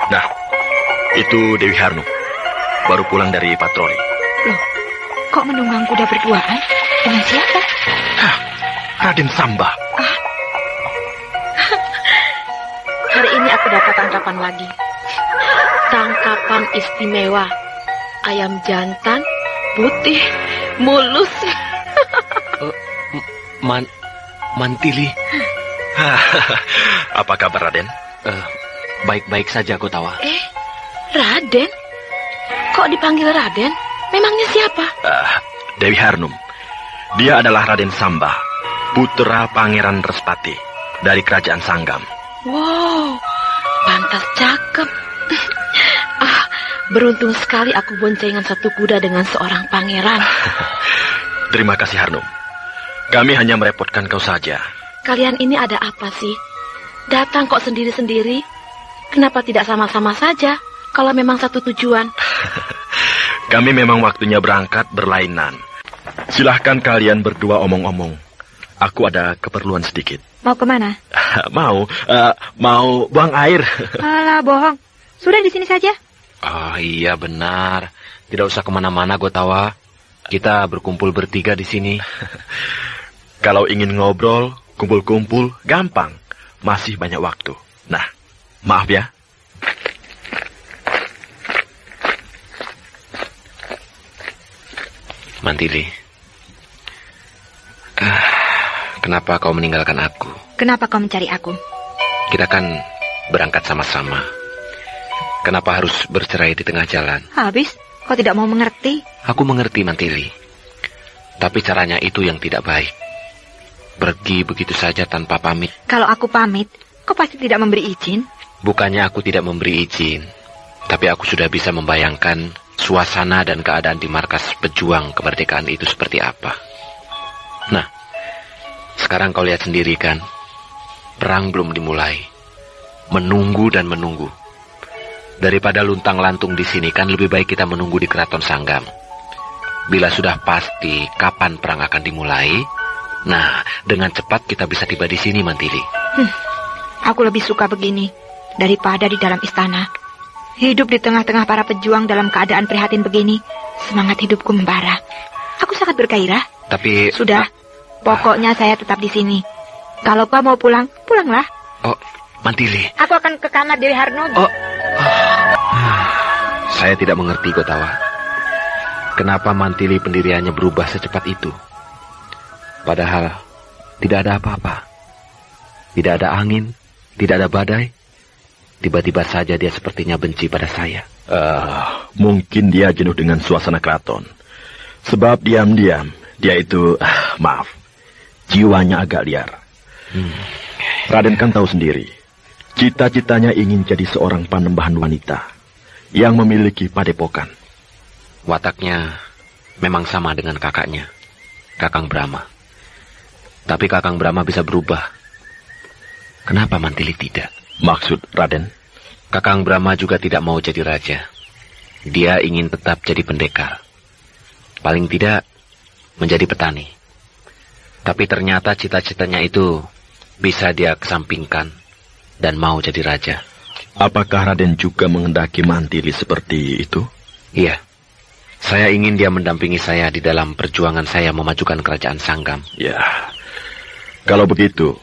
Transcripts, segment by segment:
Nah, itu Dewi Harnum. Baru pulang dari patroli. Loh, kok menunggang kuda berduaan? Dengan siapa? Raden Samba. Hari ini aku dapat tangkapan lagi. Tangkapan istimewa. Ayam jantan, putih, mulus. Mantili. Apa kabar, Raden? Baik-baik saja, Gotawa. Raden? Kok dipanggil Raden? Memangnya siapa? Dewi Harnum. Dia adalah Raden Samba, putra Pangeran Respati dari Kerajaan Sanggam. Wow, pantas cakep. Beruntung sekali aku boncengan satu kuda dengan seorang pangeran. Terima kasih, Harnum. Kami hanya merepotkan kau saja. Kalian ini ada apa sih? Datang kok sendiri-sendiri? Kenapa tidak sama-sama saja kalau memang satu tujuan? Kami memang waktunya berangkat berlainan. Silahkan kalian berdua omong-omong. Aku ada keperluan sedikit. Mau kemana? Mau buang air. Alah, bohong. Sudah di sini saja. Iya benar. Tidak usah kemana-mana, Gotawa. Kita berkumpul bertiga di sini. Kalau ingin ngobrol, kumpul-kumpul, gampang. Masih banyak waktu. Nah, maaf ya. Mantili. Kenapa kau meninggalkan aku? Kenapa kau mencari aku? Kita kan berangkat sama-sama. Kenapa harus bercerai di tengah jalan? Habis, kau tidak mau mengerti? Aku mengerti, Mantili. Tapi caranya itu yang tidak baik. Pergi begitu saja tanpa pamit. Kalau aku pamit, kau pasti tidak memberi izin. Bukannya aku tidak memberi izin, tapi aku sudah bisa membayangkan suasana dan keadaan di markas pejuang kemerdekaan itu seperti apa. Nah, sekarang kau lihat sendiri kan, perang belum dimulai. Menunggu dan menunggu. Daripada luntang-lantung di sini kan lebih baik kita menunggu di Keraton Sanggam. Bila sudah pasti kapan perang akan dimulai, nah dengan cepat kita bisa tiba di sini, Mantili. Aku lebih suka begini daripada di dalam istana. Hidup di tengah-tengah para pejuang dalam keadaan prihatin begini, semangat hidupku membara. Aku sangat bergairah. Tapi sudah, pokoknya saya tetap di sini. Kalau kau mau pulang, pulanglah. Oh, Mantili. Aku akan ke kamar Dewi Harnum. Saya tidak mengerti, Gotawa. Kenapa Mantili pendiriannya berubah secepat itu? Padahal tidak ada apa-apa. Tidak ada angin, tidak ada badai. Tiba-tiba saja dia sepertinya benci pada saya. Mungkin dia jenuh dengan suasana keraton. Sebab diam-diam dia itu, maaf, jiwanya agak liar. Raden kan tahu sendiri, cita-citanya ingin jadi seorang panembahan wanita yang memiliki padepokan. Wataknya memang sama dengan kakaknya, Kakang Brahma. Tapi Kakang Brahma bisa berubah. Kenapa Mantili tidak? Maksud Raden? Kakang Brahma juga tidak mau jadi raja. Dia ingin tetap jadi pendekar. Paling tidak menjadi petani. Tapi ternyata cita-citanya itu bisa dia kesampingkan dan mau jadi raja. Apakah Raden juga menghendaki Mantili seperti itu? Iya. Saya ingin dia mendampingi saya di dalam perjuangan saya memajukan kerajaan Sanggam. Ya. Kalau begitu,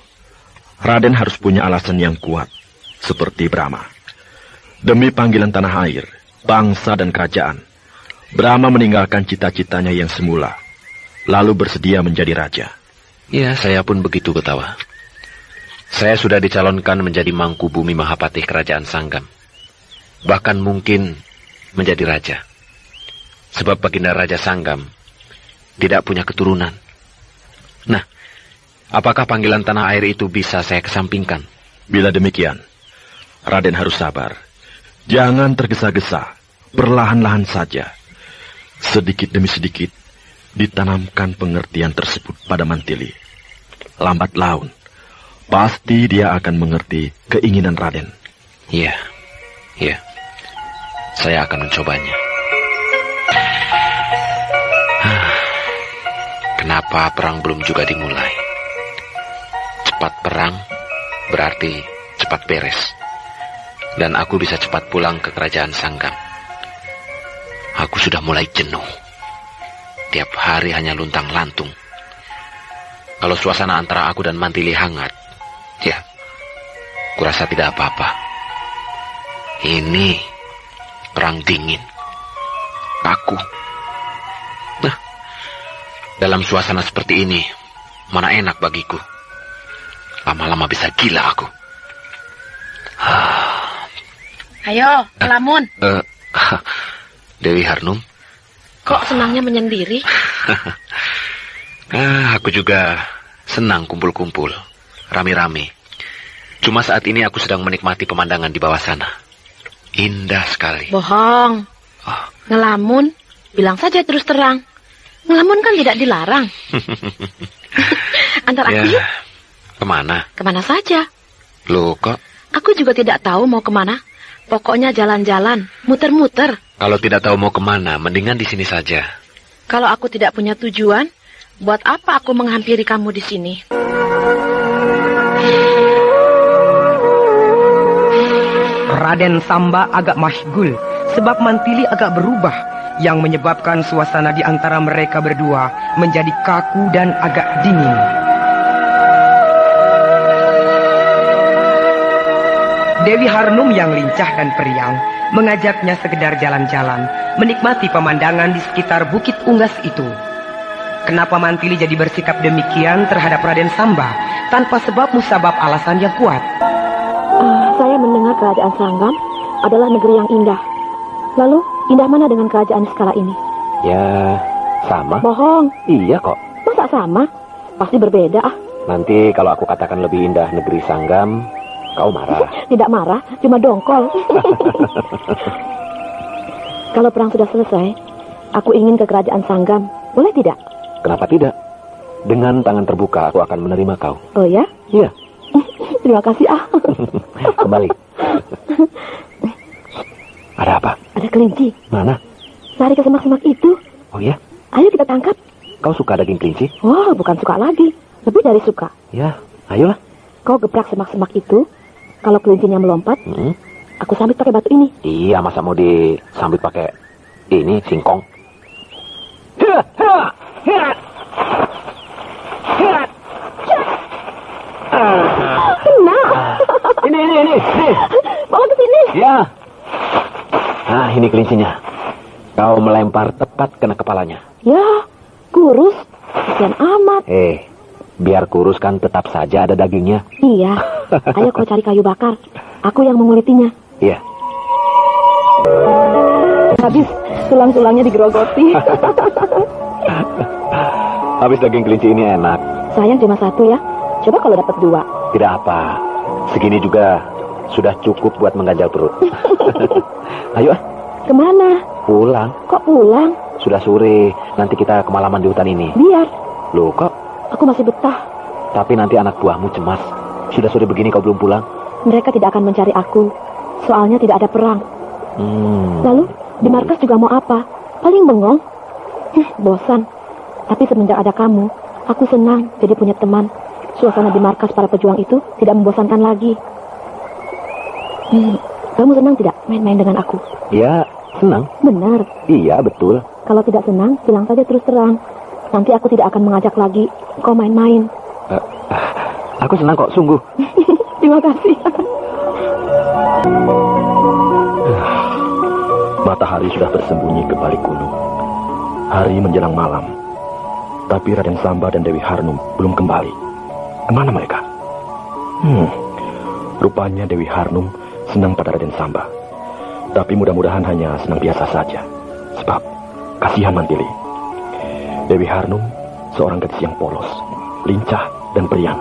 Raden harus punya alasan yang kuat, seperti Brahma. Demi panggilan tanah air, bangsa dan kerajaan, Brahma meninggalkan cita-citanya yang semula, lalu bersedia menjadi raja. Ya, saya pun begitu, Gotawa. Saya sudah dicalonkan menjadi Mangkubumi Mahapatih Kerajaan Sanggam. Bahkan mungkin menjadi raja. Sebab Baginda Raja Sanggam tidak punya keturunan. Nah, apakah panggilan tanah air itu bisa saya kesampingkan? Bila demikian, Raden harus sabar. Jangan tergesa-gesa, perlahan-lahan saja. Sedikit demi sedikit, ditanamkan pengertian tersebut pada Mantili. Lambat laun, pasti dia akan mengerti keinginan Raden. Iya, iya. Saya akan mencobanya. Kenapa perang belum juga dimulai? Cepat perang berarti cepat beres. dan aku bisa cepat pulang ke kerajaan Sanggam. Aku sudah mulai jenuh. Tiap hari hanya luntang-lantung. Kalau suasana antara aku dan Mantili hangat, ya, kurasa tidak apa-apa. Ini perang dingin, kaku. Nah, dalam suasana seperti ini, mana enak bagiku. Lama-lama bisa gila aku. Ayo, melamun. Dewi Harnum. Kok senangnya menyendiri? Aku juga senang kumpul-kumpul, rame-rame. Cuma saat ini aku sedang menikmati pemandangan di bawah sana. Indah sekali. Bohong. Ngelamun, bilang saja terus terang. Ngelamun kan tidak dilarang. Antar aku yuk. Kemana? Kemana saja. Loh kok? Aku juga tidak tahu mau kemana. Pokoknya jalan-jalan, muter-muter. Kalau tidak tahu mau kemana, mendingan di sini saja. Kalau aku tidak punya tujuan, buat apa aku menghampiri kamu di sini? Raden Samba agak masyghul sebab Mantili agak berubah, yang menyebabkan suasana di antara mereka berdua menjadi kaku dan agak dingin. Dewi Harnum yang lincah dan periang mengajaknya sekedar jalan-jalan, menikmati pemandangan di sekitar Bukit Unggas itu. Kenapa Mantili jadi bersikap demikian terhadap Raden Samba tanpa sebab musabab alasan yang kuat? Saya mendengar kerajaan Sanggam adalah negeri yang indah. Lalu, indah mana dengan kerajaan skala ini? Ya, sama. Bohong. Iya kok. Masa sama? Pasti berbeda ah. Nanti kalau aku katakan lebih indah negeri Sanggam, kau marah. Tidak marah, cuma dongkol. Kalau perang sudah selesai, aku ingin ke kerajaan Sanggam. Boleh tidak? Kenapa tidak? Dengan tangan terbuka aku akan menerima kau. Oh ya? Iya. Terima kasih ah. Kembali. Ada apa? Ada kelinci. Mana? Lari ke semak-semak itu. Oh ya? Ayo kita tangkap. Kau suka daging kelinci? Oh, bukan suka lagi. Lebih dari suka. Ya, ayolah. Kau gebrak semak-semak itu. Kalau kelincinya melompat, aku sambit pakai batu ini. Iya, masa mau disambit pakai ini singkong? Nah. Ini. Bawa ke sini. Ya. Nah, ini kelincinya. Kau melempar tepat kena kepalanya. Ya, kurus. Kasian amat. Biar kurus kan tetap saja ada dagingnya. Iya. Ayo kau cari kayu bakar. Aku yang mengulitinya. Iya. Habis tulang-tulangnya digerogoti. Habis daging kelinci ini enak. Sayang cuma satu ya. Coba kalau dapat 2. Tidak apa. Segini juga sudah cukup buat mengganjal perut. Ayo ah. Kemana? Pulang. Kok pulang? Sudah sore. Nanti kita kemalaman di hutan ini. Biar. Loh kok? Aku masih betah. Tapi nanti anak buahmu cemas. Sudah sore begini kau belum pulang? Mereka tidak akan mencari aku. Soalnya tidak ada perang. Lalu di markas juga mau apa? Paling bengong. Bosan. Tapi semenjak ada kamu, aku senang jadi punya teman. Suasana di markas para pejuang itu tidak membosankan lagi. Kamu senang tidak main-main dengan aku? Ya, senang. Benar. Iya, betul. Kalau tidak senang, bilang saja terus terang. Nanti aku tidak akan mengajak lagi kau main-main. Aku senang kok, sungguh. Terima kasih. Matahari sudah bersembunyi ke balik gunung. Hari menjelang malam. Tapi Raden Samba dan Dewi Harnum belum kembali. Kemana mereka? Rupanya Dewi Harnum senang pada Raden Samba. Tapi mudah-mudahan hanya senang biasa saja. Sebab kasihan Mantili. Dewi Harnum seorang gadis yang polos, lincah dan periang.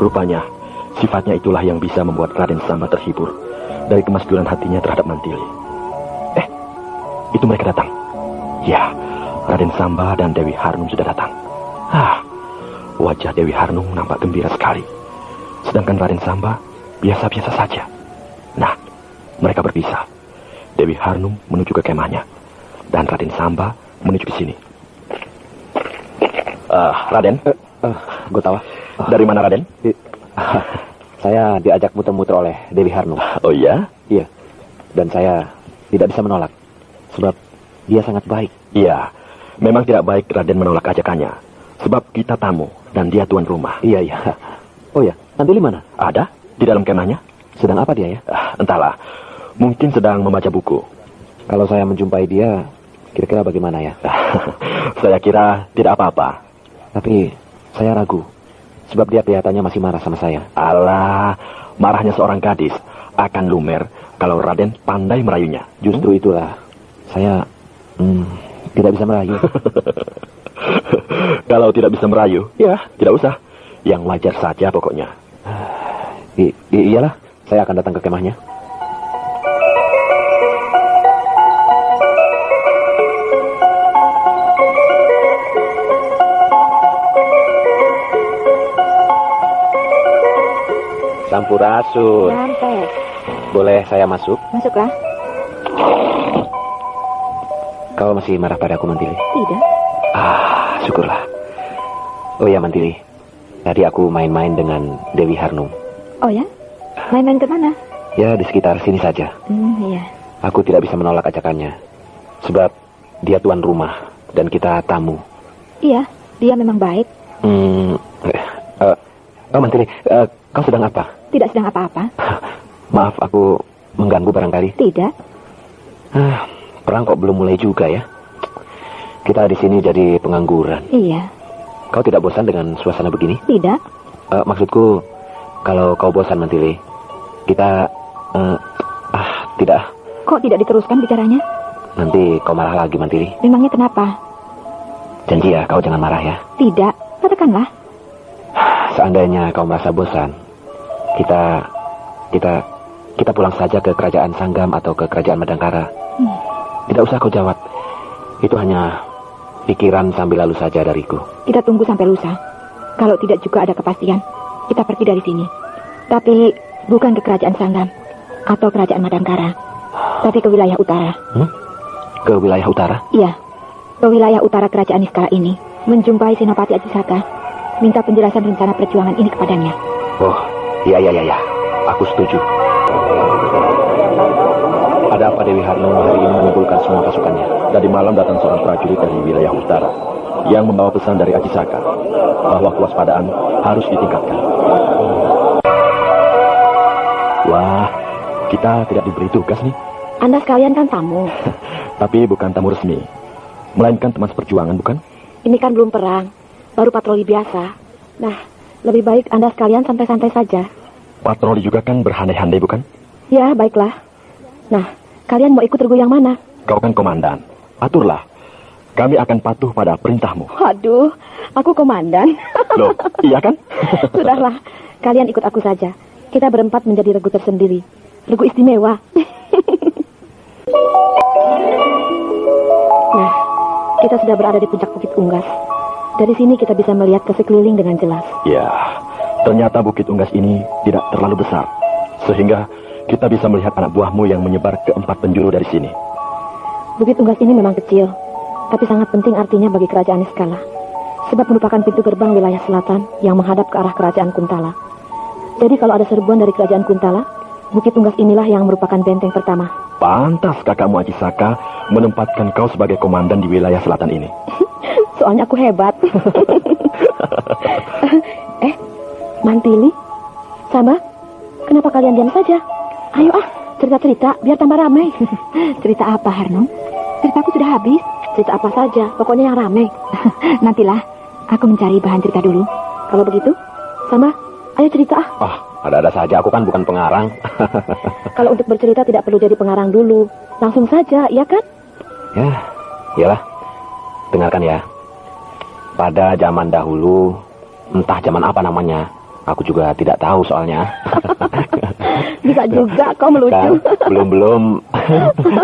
Rupanya sifatnya itulah yang bisa membuat Raden Samba terhibur dari kemaskulan hatinya terhadap Mantili. Itu mereka datang. Ya, Raden Samba dan Dewi Harnum sudah datang. Wajah Dewi Harnum nampak gembira sekali. Sedangkan Raden Samba biasa-biasa saja. Nah, mereka berpisah. Dewi Harnum menuju ke kemahnya. Dan Raden Samba menuju ke sini. Raden? Gue tahu. Dari mana Raden? Saya diajak muter-muter oleh Dewi Harnum. Oh iya? Iya. Dan saya tidak bisa menolak. Sebab dia sangat baik. Iya, memang tidak baik Raden menolak ajakannya. Sebab kita tamu dan dia tuan rumah. Iya. Oh ya, Mantili mana? Ada, di dalam kemahnya. Sedang apa dia ya? Entahlah, mungkin sedang membaca buku. Kalau saya menjumpai dia, kira-kira bagaimana ya? Saya kira tidak apa-apa. Tapi saya ragu. Sebab dia kelihatannya masih marah sama saya. Alah, marahnya seorang gadis akan lumer kalau Raden pandai merayunya. Justru itulah, saya tidak bisa merayu. Kalau tidak bisa merayu, ya tidak usah. Yang wajar saja pokoknya. Iyalah, saya akan datang ke kemahnya. Sampurasun. Sampai. Boleh saya masuk? Masuklah. Kau masih marah padaku, Mantili? Tidak. Syukurlah. Oh ya, Mantili. Tadi aku main-main dengan Dewi Harnum. Oh ya? Main-main ke mana? Ya, di sekitar sini saja. Iya. Aku tidak bisa menolak ajakannya. Sebab dia tuan rumah dan kita tamu. Iya, dia memang baik. Mantili, kau sedang apa? Tidak sedang apa-apa. Maaf, aku mengganggu barangkali. Tidak. Perang kok belum mulai juga ya? Kita di sini jadi pengangguran. Iya. Kau tidak bosan dengan suasana begini? Tidak. Maksudku, kalau kau bosan, Mantili, kita... tidak. Kok tidak diteruskan bicaranya? Nanti kau marah lagi, Mantili. Memangnya kenapa? Janji ya, kau jangan marah ya. Tidak. Katakanlah. Seandainya kau merasa bosan, kita pulang saja ke kerajaan Sanggam atau ke kerajaan Madangkara. Tidak usah kau jawab. Itu hanya pikiran sambil lalu saja dariku. Kita tunggu sampai lusa. Kalau tidak juga ada kepastian, kita pergi dari sini. Tapi bukan ke kerajaan Sanggam atau kerajaan Madangkara, tapi ke wilayah utara. Ke wilayah utara? Iya, ke wilayah utara kerajaan Niskala ini, menjumpai Senopati Ajisaka. Minta penjelasan rencana perjuangan ini kepadanya. Oh, iya. Aku setuju. Ada apa Dewi Harnum hari ini mengumpulkan semua pasukannya? Tadi malam datang seorang prajurit dari wilayah utara yang membawa pesan dari Ajisaka bahwa kewaspadaan harus ditingkatkan. Wah, kita tidak diberi tugas nih. Anda sekalian kan tamu. Tapi bukan tamu resmi, melainkan teman seperjuangan, bukan? Ini kan belum perang, baru patroli biasa. Nah, lebih baik Anda sekalian santai-santai saja. Patroli juga kan berhandai-handai, bukan? Ya, baiklah. Nah, kalian mau ikut regu yang mana? Kau kan komandan, aturlah. Kami akan patuh pada perintahmu. Waduh, aku komandan. Loh, iya kan? Sudahlah, kalian ikut aku saja. Kita berempat menjadi regu tersendiri. Regu istimewa. Nah, kita sudah berada di puncak Bukit Unggas. Dari sini kita bisa melihat ke sekeliling dengan jelas. Ya, ternyata Bukit Unggas ini tidak terlalu besar. Sehingga kita bisa melihat anak buahmu yang menyebar ke 4 penjuru dari sini. Bukit Unggas ini memang kecil, tapi sangat penting artinya bagi kerajaan Niskala. Sebab merupakan pintu gerbang wilayah selatan yang menghadap ke arah kerajaan Kuntala. Jadi kalau ada serbuan dari kerajaan Kuntala, Bukit Unggas inilah yang merupakan benteng pertama. Pantas kakakmu Ajisaka menempatkan kau sebagai komandan di wilayah selatan ini. Soalnya aku hebat. Mantili, Sama, kenapa kalian diam saja? Ayo cerita-cerita biar tambah ramai. Cerita apa, Harnum? Ceritaku sudah habis. Cerita apa saja, pokoknya yang ramai. Nantilah, aku mencari bahan cerita dulu. Kalau begitu, Sama, ayo cerita. Ada-ada saja, aku kan bukan pengarang. Kalau untuk bercerita tidak perlu jadi pengarang dulu. Langsung saja, iya kan? Ya, iyalah. Dengarkan ya. Pada zaman dahulu, entah zaman apa namanya, aku juga tidak tahu soalnya. Bisa juga kau melucu. Kan, belum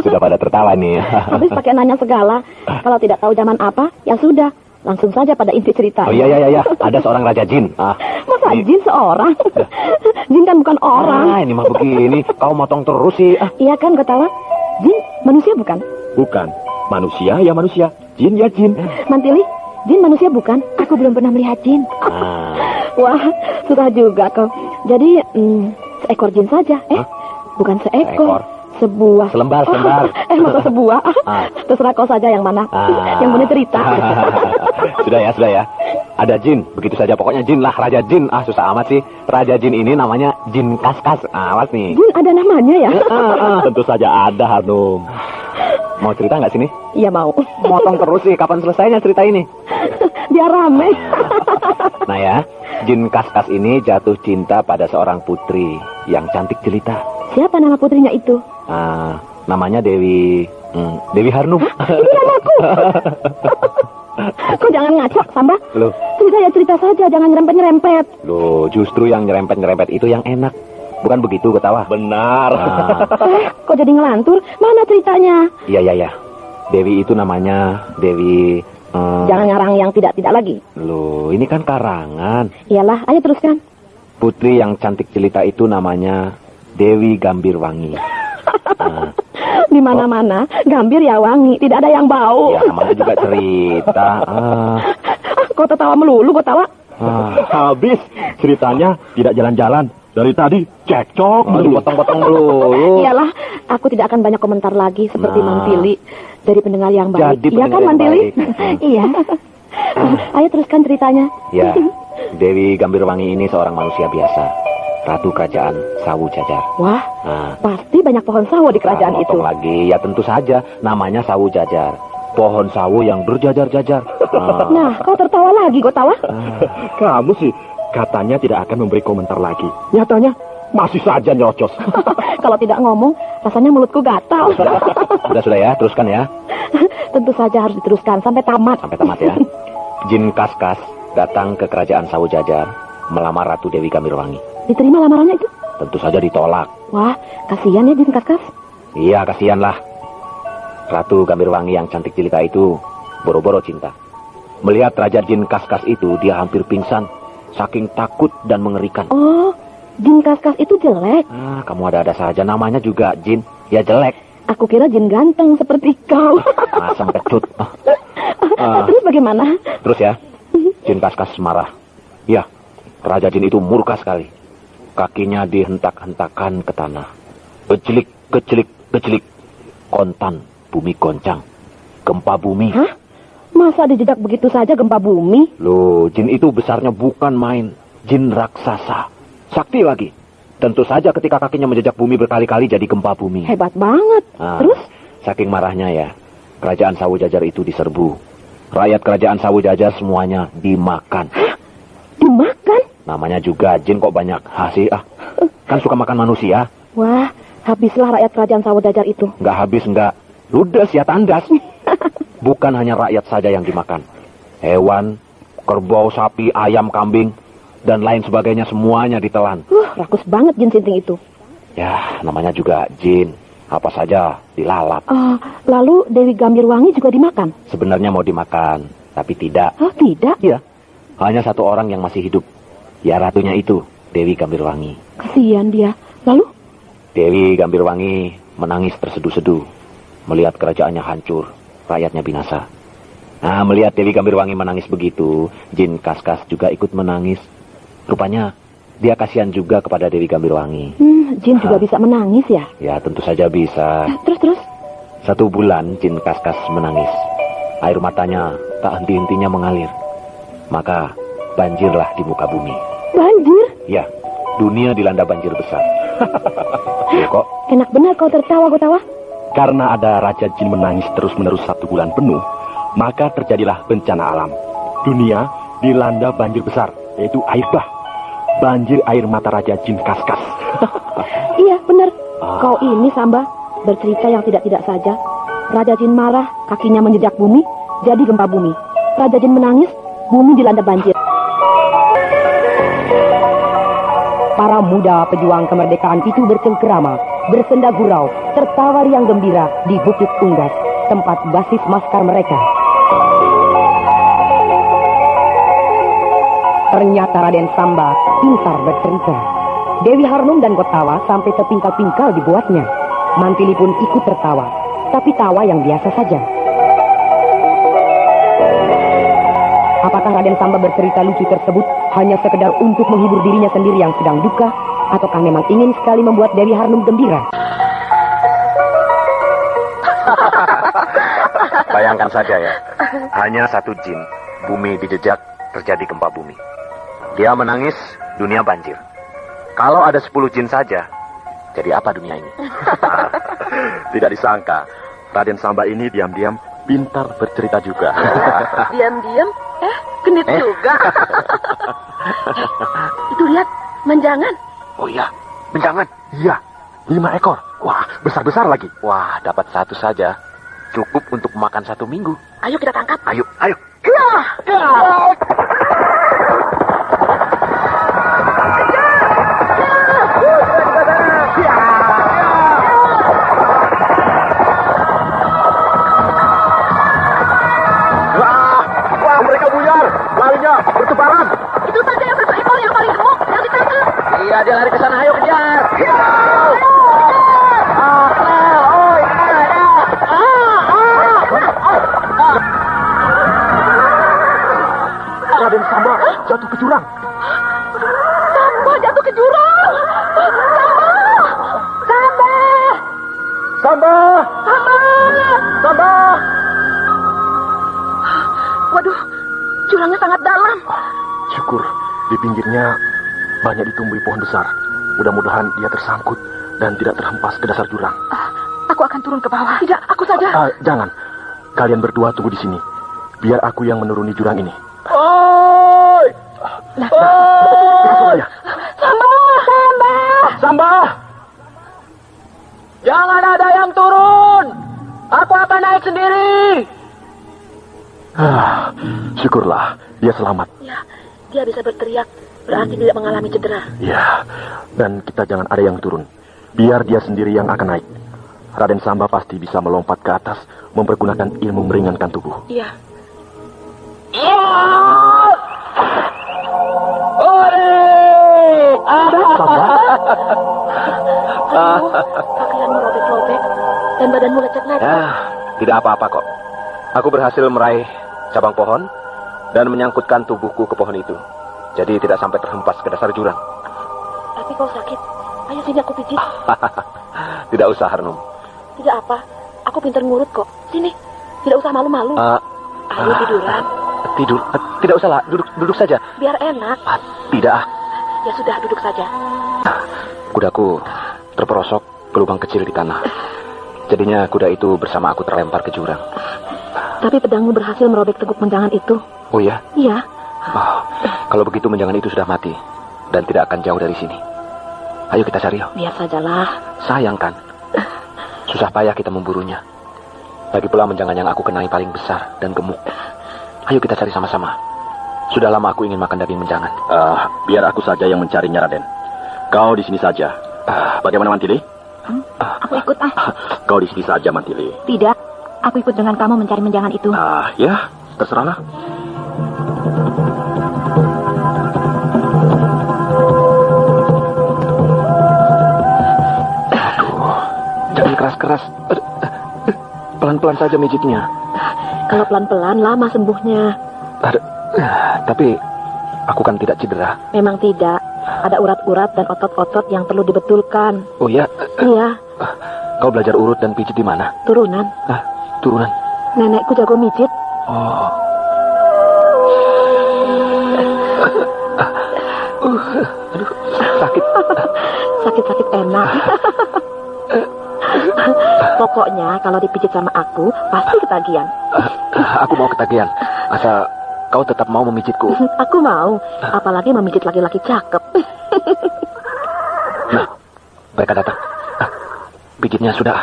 sudah pada tertawa nih. Habis pakai nanya segala. Kalau tidak tahu zaman apa, ya sudah. Langsung saja pada inti cerita. Oh iya. Ada seorang raja jin. Masa jin seorang? Jin kan bukan orang. Ini mah begini. Kau motong terus sih. Iya kan, ketawa. Jin manusia bukan? Bukan. Manusia ya manusia. Jin ya jin. Mantili, Jin manusia bukan? Aku belum pernah melihat jin. Wah, susah juga kau. Jadi, seekor jin saja. Bukan seekor. Sebuah. Selembar. Masa sebuah? Terserah kau saja yang mana. Yang mana cerita. Sudah ya. Ada jin, begitu saja. Pokoknya jin lah, raja jin. Susah amat sih. Raja jin ini namanya Jin Kaskas. Awas nih. Jin ada namanya ya? Tentu saja ada, Hanum. Mau cerita nggak sini? Iya mau. Motong terus sih, kapan selesainya cerita ini? Biar rame. Nah ya, Jin Kaskas ini jatuh cinta pada seorang putri yang cantik jelita. Siapa nama putrinya itu? Namanya Dewi Harnum. Ini namaku. Kau jangan ngacak, Samba. Loh. Cerita saja, jangan nyerempet-nyerempet. Loh, justru yang nyerempet-nyerempet itu yang enak. Bukan begitu, ketawa? Benar. Kok jadi ngelantur? Mana ceritanya? Iya. Dewi itu namanya Dewi... Jangan ngarang yang tidak-tidak lagi. Loh, ini kan karangan. Iyalah, ayo teruskan. Putri yang cantik jelita itu namanya Dewi Gambirwangi. Di mana-mana, gambir ya wangi, tidak ada yang bau. Ya, namanya juga cerita. Kau tertawa melulu, kau tawa? Habis ceritanya tidak jalan-jalan. Dari tadi cekcok. Potong-potong dulu. Iyalah, aku tidak akan banyak komentar lagi seperti Mantili dari pendengar yang baik. Jadi iya kan Mantili? Iya. Ayo teruskan ceritanya. Ya, Dewi Gambirwangi ini seorang manusia biasa. Ratu kerajaan Sawu Jajar. Wah, pasti banyak pohon sawo di kerajaan itu. Lagi, ya tentu saja. Namanya Sawu Jajar. Pohon sawo yang berjajar-jajar. Nah, kau tertawa lagi, kau tawa? Kamu sih katanya tidak akan memberi komentar lagi. Nyatanya masih saja nyocos. Kalau tidak ngomong, rasanya mulutku gatal. Sudah ya, teruskan ya. Tentu saja harus diteruskan sampai tamat. Sampai tamat ya. Jin Kaskas datang ke kerajaan Sawu Jajar melamar Ratu Dewi Gambirwangi. Diterima lamarannya itu? Tentu saja ditolak. Wah, kasihan ya Jin Kaskas. Iya, kasihan lah. Ratu Gambirwangi yang cantik jelita itu boro-boro cinta. Melihat Raja Jin Kaskas itu, dia hampir pingsan. Saking takut dan mengerikan. Oh, Jin Kaskas itu jelek. Kamu ada-ada saja, namanya juga Jin. Ya jelek. Aku kira Jin ganteng seperti kau. Asam kecut. Terus bagaimana? Terus ya, Jin Kaskas marah. Ya, Raja Jin itu murka sekali. Kakinya dihentak-hentakan ke tanah. Kecelik. Kontan, bumi goncang. Gempa bumi. Hah? Masa dijedak begitu saja gempa bumi? Loh, jin itu besarnya bukan main. Jin raksasa. Sakti lagi. Tentu saja ketika kakinya menjejak bumi berkali-kali jadi gempa bumi. Hebat banget. Terus? Saking marahnya ya, kerajaan Sawu Jajar itu diserbu. Rakyat kerajaan Sawu Jajar semuanya dimakan. Hah? Dimakan? Namanya juga jin kok banyak. Kan suka makan manusia. Wah, habislah rakyat kerajaan Sawu Jajar itu. Nggak habis, nggak. Ludes ya tandas. Bukan hanya rakyat saja yang dimakan. Hewan, kerbau, sapi, ayam, kambing, dan lain sebagainya semuanya ditelan. Rakus banget jin sinting itu. Ya, namanya juga jin. Apa saja dilalap. Lalu Dewi Gambirwangi juga dimakan? Sebenarnya mau dimakan, tapi tidak. Oh, tidak? Iya. Hanya satu orang yang masih hidup. Ya, ratunya itu, Dewi Gambirwangi. Kasihan dia. Lalu? Dewi Gambirwangi menangis terseduh-seduh. Melihat kerajaannya hancur. Rakyatnya binasa. Nah, melihat Dewi Gambirwangi menangis begitu, Jin Kaskas juga ikut menangis. Rupanya dia kasihan juga kepada Dewi Gambirwangi. Jin juga bisa menangis ya? Ya, tentu saja bisa. Terus? 1 bulan Jin Kaskas menangis. Air matanya tak henti-hentinya mengalir. Maka banjirlah di muka bumi. Banjir? Ya, dunia dilanda banjir besar. Kok? Enak benar kau tertawa, Gotawa. Karena ada Raja Jin menangis terus-menerus 1 bulan penuh, maka terjadilah bencana alam. Dunia dilanda banjir besar, yaitu air bah. Banjir air mata Raja Jin Kaskas. Iya, benar. Kau ini, Samba, bercerita yang tidak-tidak saja. Raja Jin marah, kakinya menjejak bumi, jadi gempa bumi. Raja Jin menangis, bumi dilanda banjir. Para muda pejuang kemerdekaan itu bercengkerama, bersenda gurau, tertawa riang gembira di Bukit Unggas, tempat basis Maskar mereka. Ternyata Raden Samba pintar bercerita. Dewi Harnum dan Gotawa sampai terpingkal-pingkal dibuatnya. Mantili pun ikut tertawa, tapi tawa yang biasa saja. Apakah Raden Samba bercerita lucu tersebut hanya sekedar untuk menghibur dirinya sendiri yang sedang duka, ataukah memang ingin sekali membuat Dewi Harnum gembira? Bayangkan saja ya, hanya satu jin, bumi dijejak, terjadi gempa bumi. Dia menangis, dunia banjir. Kalau ada 10 jin saja, jadi apa dunia ini? Tidak disangka, Raden Samba ini diam-diam pintar bercerita juga. Diam-diam, genit juga. Itu lihat, menjangan. Oh iya, menjangan. Iya, 5 ekor. Wah, besar-besar lagi. Wah, dapat 1 saja. Cukup untuk makan 1 minggu. Ayo kita tangkap. Ayo, ayo. Wah, mereka buyar. Larinya bertebaran. Itu saja yang 1 ekor yang paling gemuk yang ditangkap. Iya, dia lari ke sana. Ayo kejar. Raden Samba jatuh ke jurang. Samba jatuh ke jurang. Samba. Waduh, jurangnya sangat dalam. Syukur di pinggirnya banyak ditumbuhi pohon besar. Mudah-mudahan dia tersangkut dan tidak terhempas ke dasar jurang. Aku akan turun ke bawah. Tidak, aku saja. Jangan. Kalian berdua tunggu di sini. Biar aku yang menuruni jurang ini. Samba! Jangan ada yang turun! Aku akan naik sendiri! Syukurlah, dia selamat. Ya, dia bisa berteriak, berarti tidak mengalami cedera. Ya, dan kita jangan ada yang turun. Biar dia sendiri yang akan naik. Raden Samba pasti bisa melompat ke atas, mempergunakan ilmu meringankan tubuh. Iya. Pakaianmu robek-robek dan badanmu lecet-lecet. Tidak apa-apa kok. Aku berhasil meraih cabang pohon dan menyangkutkan tubuhku ke pohon itu. Jadi tidak sampai terhempas ke dasar jurang. Tapi kau sakit. Ayo sini aku pijit. Tidak usah, Harnum. Tidak apa. Aku pintar ngurut kok. Sini. Tidak usah malu-malu. Ayo tiduran. Tidur? Tidak usahlah. Duduk saja. Biar enak. Tidak. Ya sudah, duduk saja. Kudaku terperosok ke lubang kecil di tanah. Jadinya kuda itu bersama aku terlempar ke jurang. Tapi pedangmu berhasil merobek teguk menjangan itu. Oh ya? Iya. Kalau begitu menjangan itu sudah mati dan tidak akan jauh dari sini. Ayo kita cari. Biar sajalah. Sayang kan? Susah payah kita memburunya. Lagi pula menjangan yang aku kenali paling besar dan gemuk. Ayo kita cari sama-sama. Sudah lama aku ingin makan daging menjangan. Biar aku saja yang mencarinya, Raden. Kau di sini saja. Bagaimana, Mantili? Aku ikut Kau di sini saja, Mantili. Tidak. Aku ikut dengan kamu mencari menjangan itu. Ya, terserahlah. Aduh, jangan keras-keras. Pelan-pelan saja mijitnya. Kalau pelan-pelan lama sembuhnya. Tapi aku kan tidak cedera. Memang tidak. Ada urat-urat dan otot-otot yang perlu dibetulkan. Oh ya? Iya. Kau belajar urut dan pijit di mana? Turunan. Turunan? Nenekku jago mijit. Oh. Aduh, sakit. Sakit-sakit enak. Pokoknya kalau dipijit sama aku, pasti ketagihan. Aku mau ketagihan. Asal kau tetap mau memijitku. Aku mau. Apalagi memijit laki-laki cakep. Nah, mereka datang. Pijitnya sudah.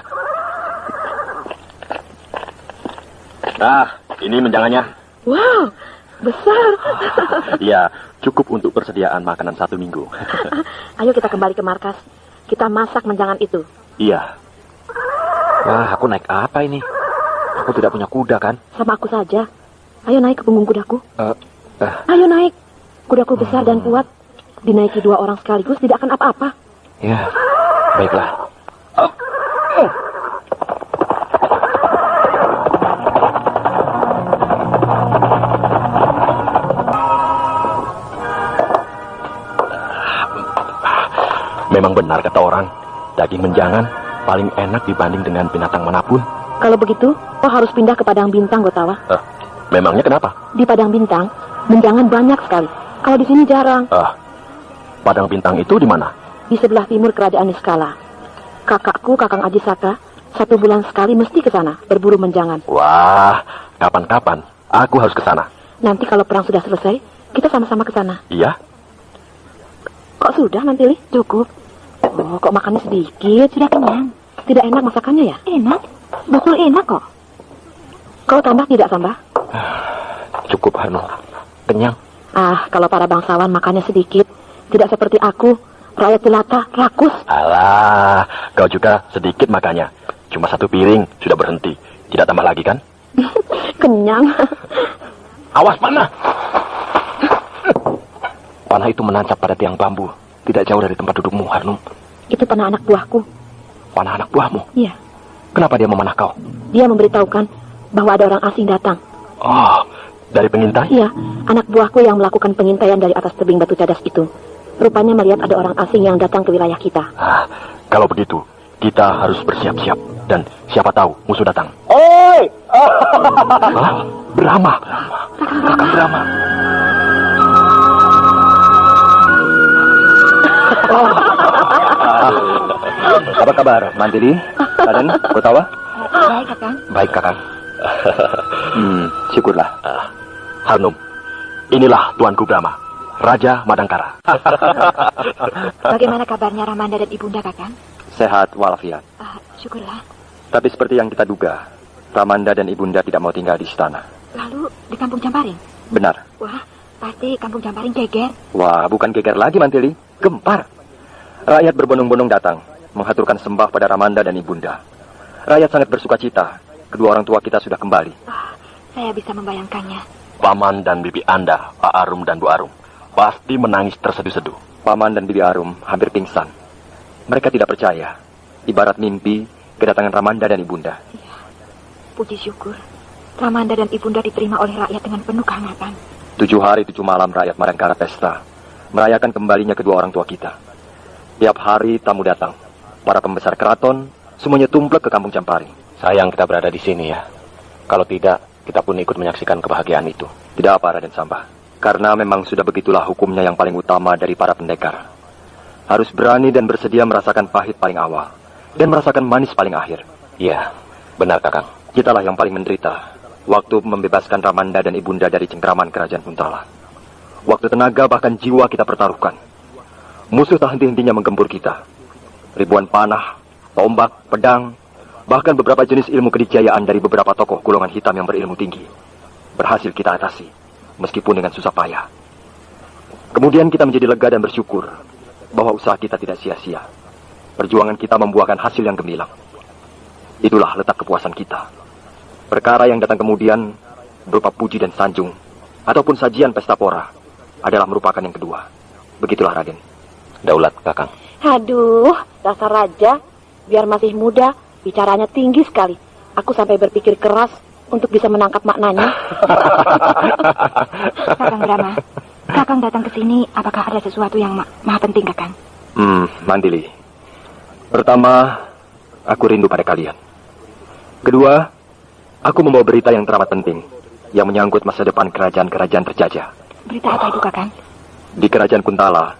Ini menjangannya. Wow, besar. Iya, cukup untuk persediaan makanan 1 minggu. Ayo kita kembali ke markas. Kita masak menjangan itu. Iya. Wah, aku naik apa ini? Aku tidak punya kuda kan? Sama aku saja. Ayo naik ke punggung kudaku. Ayo naik. Kudaku besar dan kuat. Dinaiki 2 orang sekaligus tidak akan apa-apa. Ya, baiklah. Memang benar kata orang, daging menjangan paling enak dibanding dengan binatang manapun. Kalau begitu, kau harus pindah ke Padang Bintang, Gotawa. Memangnya kenapa? Di Padang Bintang, menjangan banyak sekali. Kalau di sini jarang. Padang Bintang itu di mana? Di sebelah timur kerajaan Niskala. Kakakku, Kakang Aji Saka, 1 bulan sekali mesti ke sana berburu menjangan. Wah, kapan-kapan aku harus ke sana. Nanti kalau perang sudah selesai, kita sama-sama ke sana. Iya? Kok sudah, Mantili? Cukup. Oh, kok makannya sedikit? Sudah kenyang. Tidak enak masakannya ya? Enak. Betul enak kok. Kau tambah tidak tambah? Cukup, Harno. Kenyang. Kalau para bangsawan makannya sedikit, tidak seperti aku, rakyat jelata, rakus. Alah, kau juga sedikit makannya. Cuma 1 piring, sudah berhenti. Tidak tambah lagi kan? Kenyang. Awas panah! Panah itu menancap pada tiang bambu. Tidak jauh dari tempat dudukmu, Harnum. Itu panah anak buahku. Panah anak buahmu? Iya. Kenapa dia memanah kau? Dia memberitahukan bahwa ada orang asing datang. Oh, dari pengintai? Iya, anak buahku yang melakukan pengintaian dari atas tebing batu cadas itu. Rupanya melihat ada orang asing yang datang ke wilayah kita. Kalau begitu, kita harus bersiap-siap. Dan siapa tahu musuh datang. Oi! Brahma. Kakang Brahma. Apa kabar, Mantili? Raden, Gotawa? Baik, Kakang. Baik, Kakang. Syukurlah. Harnum, inilah Tuanku Brahma, Raja Madangkara. Bagaimana kabarnya Ramanda dan Ibunda, Kakang? Sehat walafiat. Syukurlah. Tapi seperti yang kita duga, Ramanda dan Ibunda tidak mau tinggal di istana. Lalu di Kampung Jamparing? Benar. Wah, pasti Kampung Jamparing geger. Wah, bukan geger lagi, Mantili. Gempar. Rakyat berbondong-bondong datang, menghaturkan sembah pada Ramanda dan Ibunda. Rakyat sangat bersuka cita. Kedua orang tua kita sudah kembali. Saya bisa membayangkannya. Paman dan bibi Anda, Pak Arum dan Bu Arum, pasti menangis terseduh-seduh. Paman dan bibi Arum hampir pingsan. Mereka tidak percaya. Ibarat mimpi, kedatangan Ramanda dan Ibunda. Iya. Puji syukur. Ramanda dan Ibunda diterima oleh rakyat dengan penuh kehangatan. 7 hari 7 malam rakyat Madangkara pesta, merayakan kembalinya kedua orang tua kita. Tiap hari tamu datang. Para pembesar keraton, semuanya tumplek ke Kampung Jamparing. Sayang kita berada di sini ya. Kalau tidak, kita pun ikut menyaksikan kebahagiaan itu. Tidak apa, Raden Sambah. Karena memang sudah begitulah hukumnya yang paling utama dari para pendekar. Harus berani dan bersedia merasakan pahit paling awal. Dan merasakan manis paling akhir. Iya, benar Kakang. Kitalah yang paling menderita waktu membebaskan Ramanda dan Ibunda dari cengkraman kerajaan Kuntala. Waktu tenaga bahkan jiwa kita pertaruhkan. Musuh tak henti-hentinya menggempur kita. Ribuan panah, tombak, pedang, bahkan beberapa jenis ilmu kedijayaan dari beberapa tokoh golongan hitam yang berilmu tinggi berhasil kita atasi, meskipun dengan susah payah. Kemudian kita menjadi lega dan bersyukur bahwa usaha kita tidak sia-sia. Perjuangan kita membuahkan hasil yang gemilang. Itulah letak kepuasan kita. Perkara yang datang kemudian berupa puji dan sanjung ataupun sajian pesta pora adalah merupakan yang kedua. Begitulah, Raden. Daulat, Kakang. Aduh, dasar raja. Biar masih muda, bicaranya tinggi sekali. Aku sampai berpikir keras untuk bisa menangkap maknanya. Kakang Brahma, Kakang datang ke sini, apakah ada sesuatu yang maha penting, Kakang? Mandili. Pertama, aku rindu pada kalian. Kedua, aku membawa berita yang teramat penting, yang menyangkut masa depan kerajaan-kerajaan terjajah. Berita apa itu, Kakang? Di kerajaan Kuntala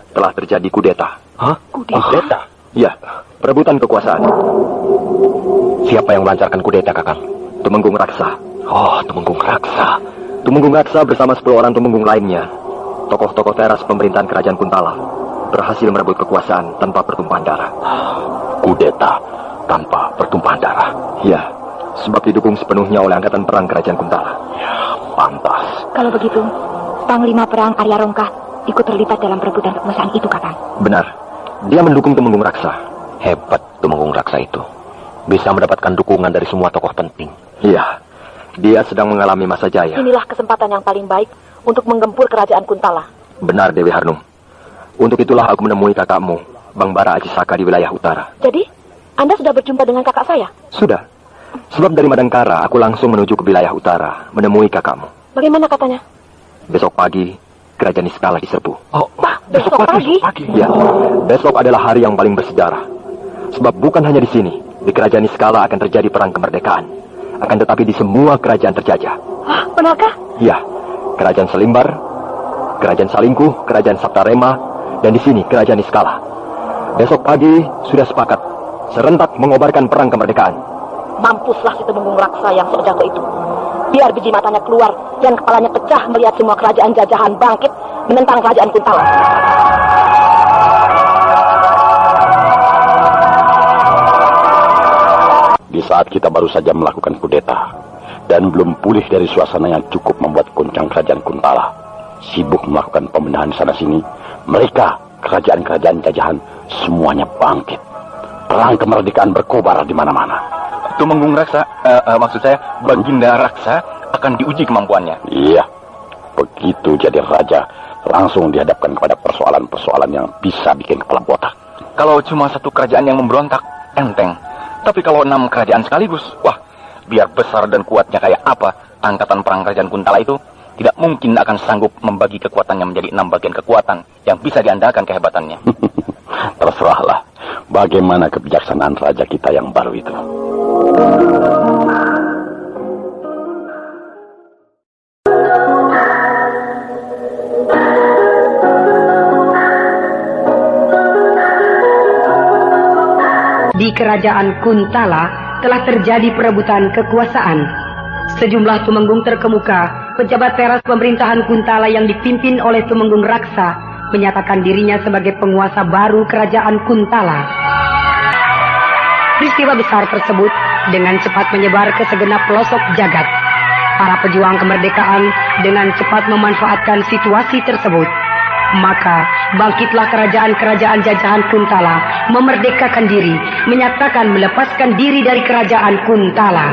telah terjadi kudeta. Hah? Kudeta? Ya, perebutan kekuasaan. Siapa yang melancarkan kudeta, Kakang? Tumenggung Raksa. Oh, Tumenggung Raksa. Tumenggung Raksa bersama 10 orang Tumenggung lainnya, tokoh-tokoh teras pemerintahan kerajaan Kuntala, berhasil merebut kekuasaan tanpa pertumpahan darah. Kudeta tanpa pertumpahan darah. Ya, sebab didukung sepenuhnya oleh angkatan perang kerajaan Kuntala. Ya, pantas. Kalau begitu, Panglima Perang Arya Rongkah ikut terlibat dalam perebutan kekuasaan itu, Kakang. Benar, dia mendukung Tumenggung Raksa. Hebat Tumenggung Raksa itu. Bisa mendapatkan dukungan dari semua tokoh penting. Iya, dia sedang mengalami masa jaya. Inilah kesempatan yang paling baik untuk menggempur kerajaan Kuntala. Benar, Dewi Harnum. Untuk itulah aku menemui kakakmu, Bang Bara Aji Saka di wilayah utara. Jadi, Anda sudah berjumpa dengan kakak saya? Sudah. Sebab dari Madangkara, aku langsung menuju ke wilayah utara, menemui kakakmu. Bagaimana katanya? Besok pagi, kerajaan Niskala diserbu. Oh, besok pagi? Ya, besok adalah hari yang paling bersejarah. Sebab bukan hanya di sini, di kerajaan Niskala akan terjadi perang kemerdekaan. Akan tetapi di semua kerajaan terjajah. Ah, benarkah? Ya, kerajaan Selimbar, kerajaan Salingkuh, kerajaan Saptarema, dan di sini kerajaan Niskala. Besok pagi sudah sepakat serentak mengobarkan perang kemerdekaan. Mampuslah si Tumenggung Raksa yang sok jago itu. Biar biji matanya keluar dan kepalanya pecah melihat semua kerajaan jajahan bangkit menentang kerajaan Kuntala. Di saat kita baru saja melakukan kudeta dan belum pulih dari suasana yang cukup membuat goncang kerajaan Kuntala, sibuk melakukan pembenahan sana-sini, mereka, kerajaan-kerajaan jajahan, semuanya bangkit. Perang kemerdekaan berkobar di mana-mana. Tumenggung Raksa, maksud saya Baginda Raksa akan diuji kemampuannya. Iya, begitu jadi raja, langsung dihadapkan kepada persoalan-persoalan yang bisa bikin kepala botak. Kalau cuma satu kerajaan yang memberontak, enteng. Tapi kalau 6 kerajaan sekaligus, wah, biar besar dan kuatnya kayak apa, angkatan perang kerajaan Kuntala itu tidak mungkin akan sanggup membagi kekuatannya menjadi 6 bagian kekuatan yang bisa diandalkan kehebatannya. Terserahlah, bagaimana kebijaksanaan raja kita yang baru itu. Di kerajaan Kuntala telah terjadi perebutan kekuasaan. Sejumlah tumenggung terkemuka, pejabat teras pemerintahan Kuntala yang dipimpin oleh Tumenggung Raksa, menyatakan dirinya sebagai penguasa baru kerajaan Kuntala. Peristiwa besar tersebut dengan cepat menyebar ke segenap pelosok jagat. Para pejuang kemerdekaan dengan cepat memanfaatkan situasi tersebut. Maka bangkitlah kerajaan-kerajaan jajahan Kuntala, memerdekakan diri, menyatakan melepaskan diri dari kerajaan Kuntala.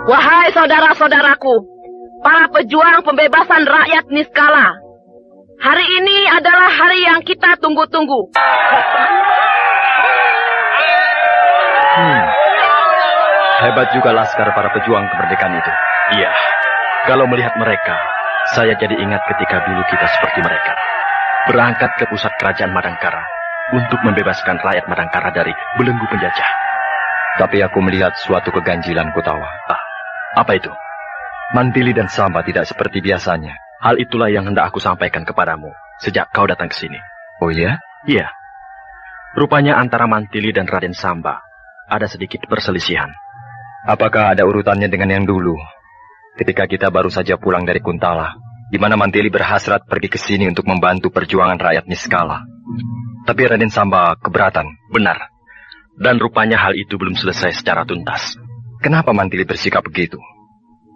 Wahai saudara-saudaraku, para pejuang pembebasan rakyat Niskala, hari ini adalah hari yang kita tunggu-tunggu. Hebat juga laskar para pejuang kemerdekaan itu. Iya, kalau melihat mereka, saya jadi ingat ketika dulu kita seperti mereka. Berangkat ke pusat kerajaan Madangkara untuk membebaskan rakyat Madangkara dari belenggu penjajah. Tapi aku melihat suatu keganjilan, Kutawa. Apa itu? Mantili dan Samba tidak seperti biasanya. Hal itulah yang hendak aku sampaikan kepadamu sejak kau datang ke sini. Oh iya? Iya. Rupanya antara Mantili dan Raden Samba ada sedikit perselisihan. Apakah ada urutannya dengan yang dulu? Ketika kita baru saja pulang dari Kuntala, di mana Mantili berhasrat pergi ke sini untuk membantu perjuangan rakyat Niskala. Tapi Raden Samba keberatan. Benar. Dan rupanya hal itu belum selesai secara tuntas. Kenapa Mantili bersikap begitu?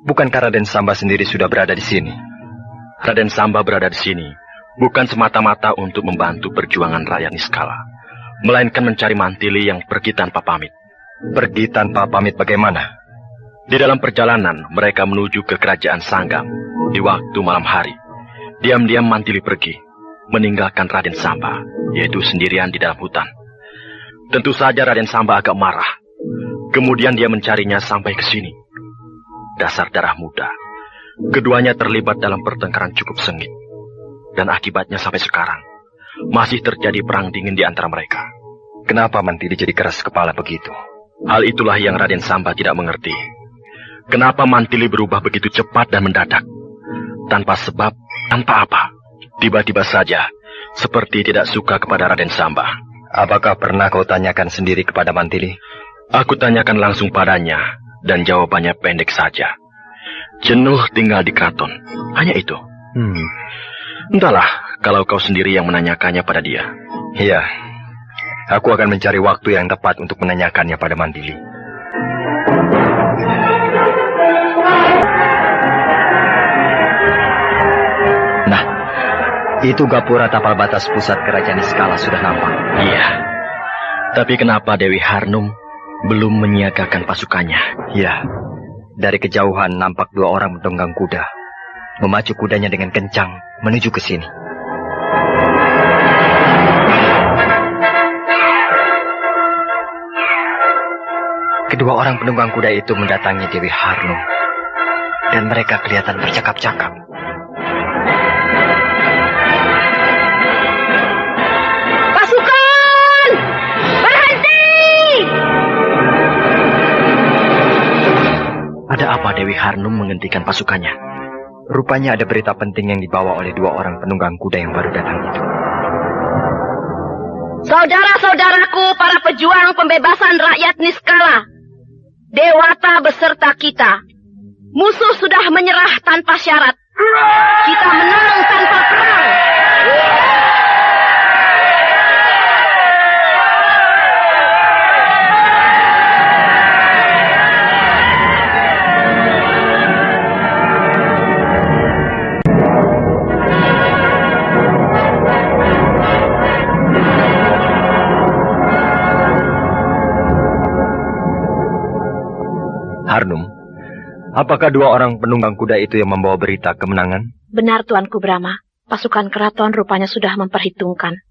Bukankah Raden Samba sendiri sudah berada di sini? Raden Samba berada di sini bukan semata-mata untuk membantu perjuangan rakyat Niskala, melainkan mencari Mantili yang pergi tanpa pamit. Pergi tanpa pamit bagaimana? Di dalam perjalanan mereka menuju ke kerajaan Sanggam di waktu malam hari. Diam-diam Mantili pergi, meninggalkan Raden Samba, yaitu sendirian di dalam hutan. Tentu saja Raden Samba agak marah. Kemudian dia mencarinya sampai ke sini. Dasar darah muda. Keduanya terlibat dalam pertengkaran cukup sengit. Dan akibatnya sampai sekarang masih terjadi perang dingin di antara mereka. Kenapa Mantili jadi keras kepala begitu? Hal itulah yang Raden Samba tidak mengerti. Kenapa Mantili berubah begitu cepat dan mendadak? Tanpa sebab, tanpa apa. Tiba-tiba saja, seperti tidak suka kepada Raden Samba. Apakah pernah kau tanyakan sendiri kepada Mantili? Aku tanyakan langsung padanya, dan jawabannya pendek saja. Jenuh tinggal di keraton. Hanya itu. Entahlah, kalau kau sendiri yang menanyakannya pada dia. Iya. Aku akan mencari waktu yang tepat untuk menanyakannya pada Mantili. Nah, itu gapura tapal batas pusat kerajaan Niskala sudah nampak. Iya. Tapi kenapa Dewi Harnum belum menyiagakan pasukannya? Iya. Dari kejauhan nampak 2 orang menunggang kuda, memacu kudanya dengan kencang menuju ke sini. Kedua orang penunggang kuda itu mendatangi Dewi Harnum. Dan mereka kelihatan bercakap-cakap. Pasukan! Berhenti! Ada apa Dewi Harnum menghentikan pasukannya? Rupanya ada berita penting yang dibawa oleh dua orang penunggang kuda yang baru datang itu. Saudara-saudaraku, para pejuang pembebasan rakyat Niskala, Dewata beserta kita, musuh sudah menyerah tanpa syarat. Kita menang tanpa perang. Harnum, apakah dua orang penunggang kuda itu yang membawa berita kemenangan? Benar, Tuanku Brahma. Pasukan keraton rupanya sudah memperhitungkan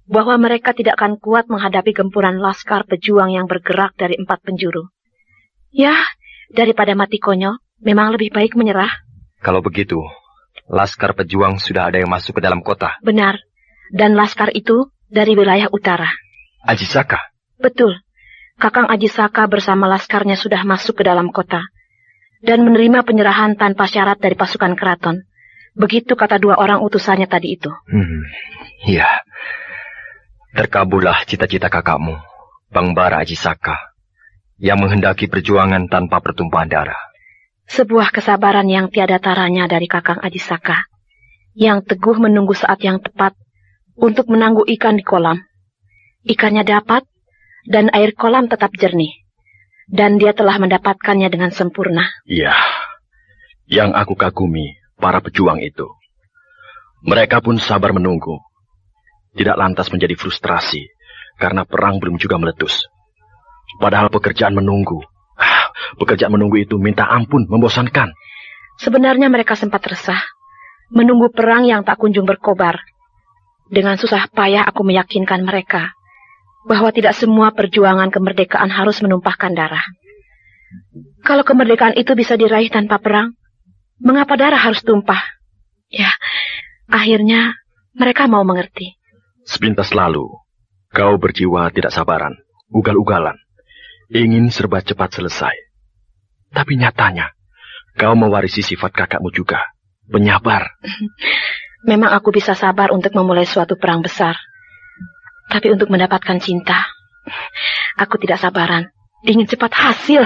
bahwa mereka tidak akan kuat menghadapi gempuran laskar pejuang yang bergerak dari 4 penjuru. Ya, daripada mati konyol, memang lebih baik menyerah. Kalau begitu, laskar pejuang sudah ada yang masuk ke dalam kota. Benar, dan laskar itu dari wilayah utara. Aji Saka? Betul. Kakang Aji Saka bersama laskarnya sudah masuk ke dalam kota dan menerima penyerahan tanpa syarat dari pasukan keraton. Begitu kata dua orang utusannya tadi itu. Iya. Terkabullah cita-cita kakakmu, Bang Bara Aji Saka, yang menghendaki perjuangan tanpa pertumpahan darah. Sebuah kesabaran yang tiada taranya dari Kakang Aji Saka, yang teguh menunggu saat yang tepat untuk menangguh ikan di kolam. Ikannya dapat, dan air kolam tetap jernih. Dan dia telah mendapatkannya dengan sempurna. Iya, yang aku kagumi para pejuang itu. Mereka pun sabar menunggu. Tidak lantas menjadi frustrasi, karena perang belum juga meletus. Padahal pekerjaan menunggu itu minta ampun, membosankan. Sebenarnya mereka sempat resah, menunggu perang yang tak kunjung berkobar. Dengan susah payah aku meyakinkan mereka bahwa tidak semua perjuangan kemerdekaan harus menumpahkan darah. Kalau kemerdekaan itu bisa diraih tanpa perang, mengapa darah harus tumpah? Ya, akhirnya mereka mau mengerti. Sepintas lalu, kau berjiwa tidak sabaran, ugal-ugalan, ingin serba cepat selesai. Tapi nyatanya, kau mewarisi sifat kakakmu juga, penyabar. Memang aku bisa sabar untuk memulai suatu perang besar. Tapi untuk mendapatkan cinta, aku tidak sabaran, ingin cepat hasil.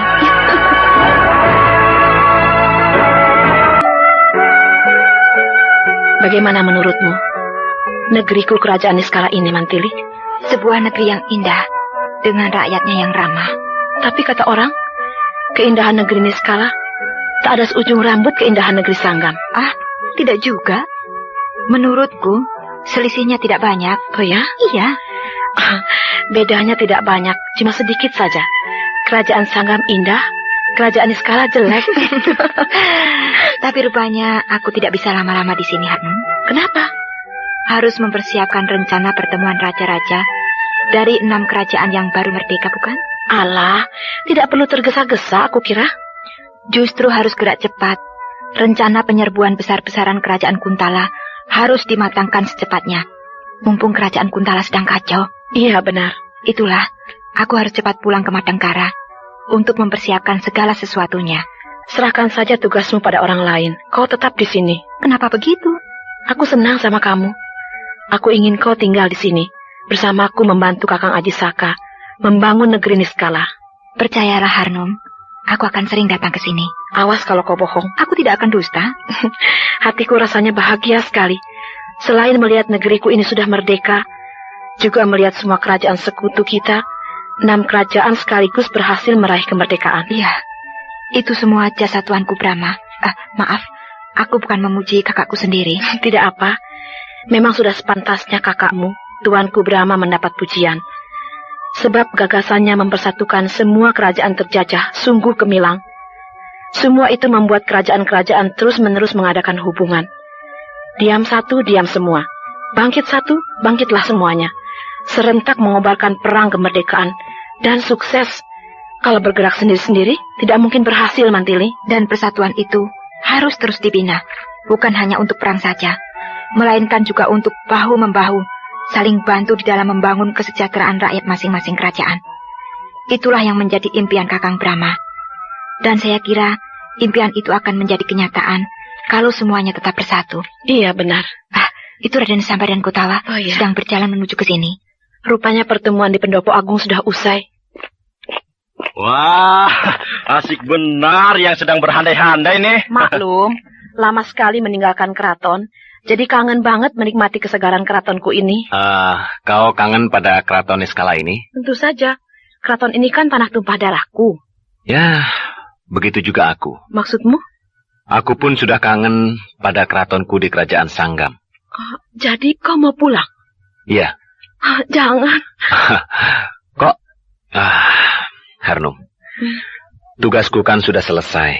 Bagaimana menurutmu negeriku kerajaan Niskala ini, Mantili? Sebuah negeri yang indah, dengan rakyatnya yang ramah. Tapi kata orang, keindahan negeri Niskala tak ada seujung rambut keindahan negeri Sanggam. Ah, tidak juga. Menurutku, selisihnya tidak banyak. Oh ya? Iya. Bedanya tidak banyak, cuma sedikit saja. Kerajaan Sanggam indah, kerajaan Niskala jelek. Tapi rupanya aku tidak bisa lama-lama di sini, Harnum. Kenapa? Harus mempersiapkan rencana pertemuan raja-raja dari 6 kerajaan yang baru merdeka, bukan? Alah, tidak perlu tergesa-gesa, aku kira. Justru harus gerak cepat. Rencana penyerbuan besar-besaran kerajaan Kuntala harus dimatangkan secepatnya. Mumpung kerajaan Kuntala sedang kacau. Iya, benar. Itulah, aku harus cepat pulang ke Madangkara untuk mempersiapkan segala sesuatunya. Serahkan saja tugasmu pada orang lain. Kau tetap di sini. Kenapa begitu? Aku senang sama kamu. Aku ingin kau tinggal di sini, bersamaku membantu Kakang Aji Saka membangun negeri Niskala. Percayalah, Harnum, aku akan sering datang ke sini. Awas kalau kau bohong. Aku tidak akan dusta. Hatiku rasanya bahagia sekali. Selain melihat negeriku ini sudah merdeka, juga melihat semua kerajaan sekutu kita, 6 kerajaan sekaligus berhasil meraih kemerdekaan. Iya, itu semua jasa Tuanku Brahma. Maaf, aku bukan memuji kakakku sendiri. Tidak apa, memang sudah sepantasnya kakakmu, Tuanku Brahma, mendapat pujian. Sebab gagasannya mempersatukan semua kerajaan terjajah sungguh gemilang. Semua itu membuat kerajaan-kerajaan terus-menerus mengadakan hubungan. Diam satu, diam semua. Bangkit satu, bangkitlah semuanya. Serentak mengobarkan perang kemerdekaan. Dan sukses. Kalau bergerak sendiri-sendiri, tidak mungkin berhasil, Mantili. Dan persatuan itu harus terus dibina. Bukan hanya untuk perang saja, melainkan juga untuk bahu-membahu, saling bantu di dalam membangun kesejahteraan rakyat masing-masing kerajaan. Itulah yang menjadi impian Kakang Brahma. Dan saya kira impian itu akan menjadi kenyataan kalau semuanya tetap bersatu. Iya, benar. Itu Raden Samba dan Kotawa sedang berjalan menuju ke sini. Rupanya pertemuan di Pendopo Agung sudah usai. Wah, asik benar yang sedang berhandai-handai nih. Maklum, lama sekali meninggalkan keraton, jadi kangen banget menikmati kesegaran keratonku ini. Kau kangen pada keraton Niskala ini? Tentu saja, keraton ini kan tanah tumpah darahku. Ya, begitu juga aku. Maksudmu? Aku pun sudah kangen pada keratonku di kerajaan Sanggam. Jadi kau mau pulang? Iya. Jangan. Kok? Harnum, tugasku kan sudah selesai.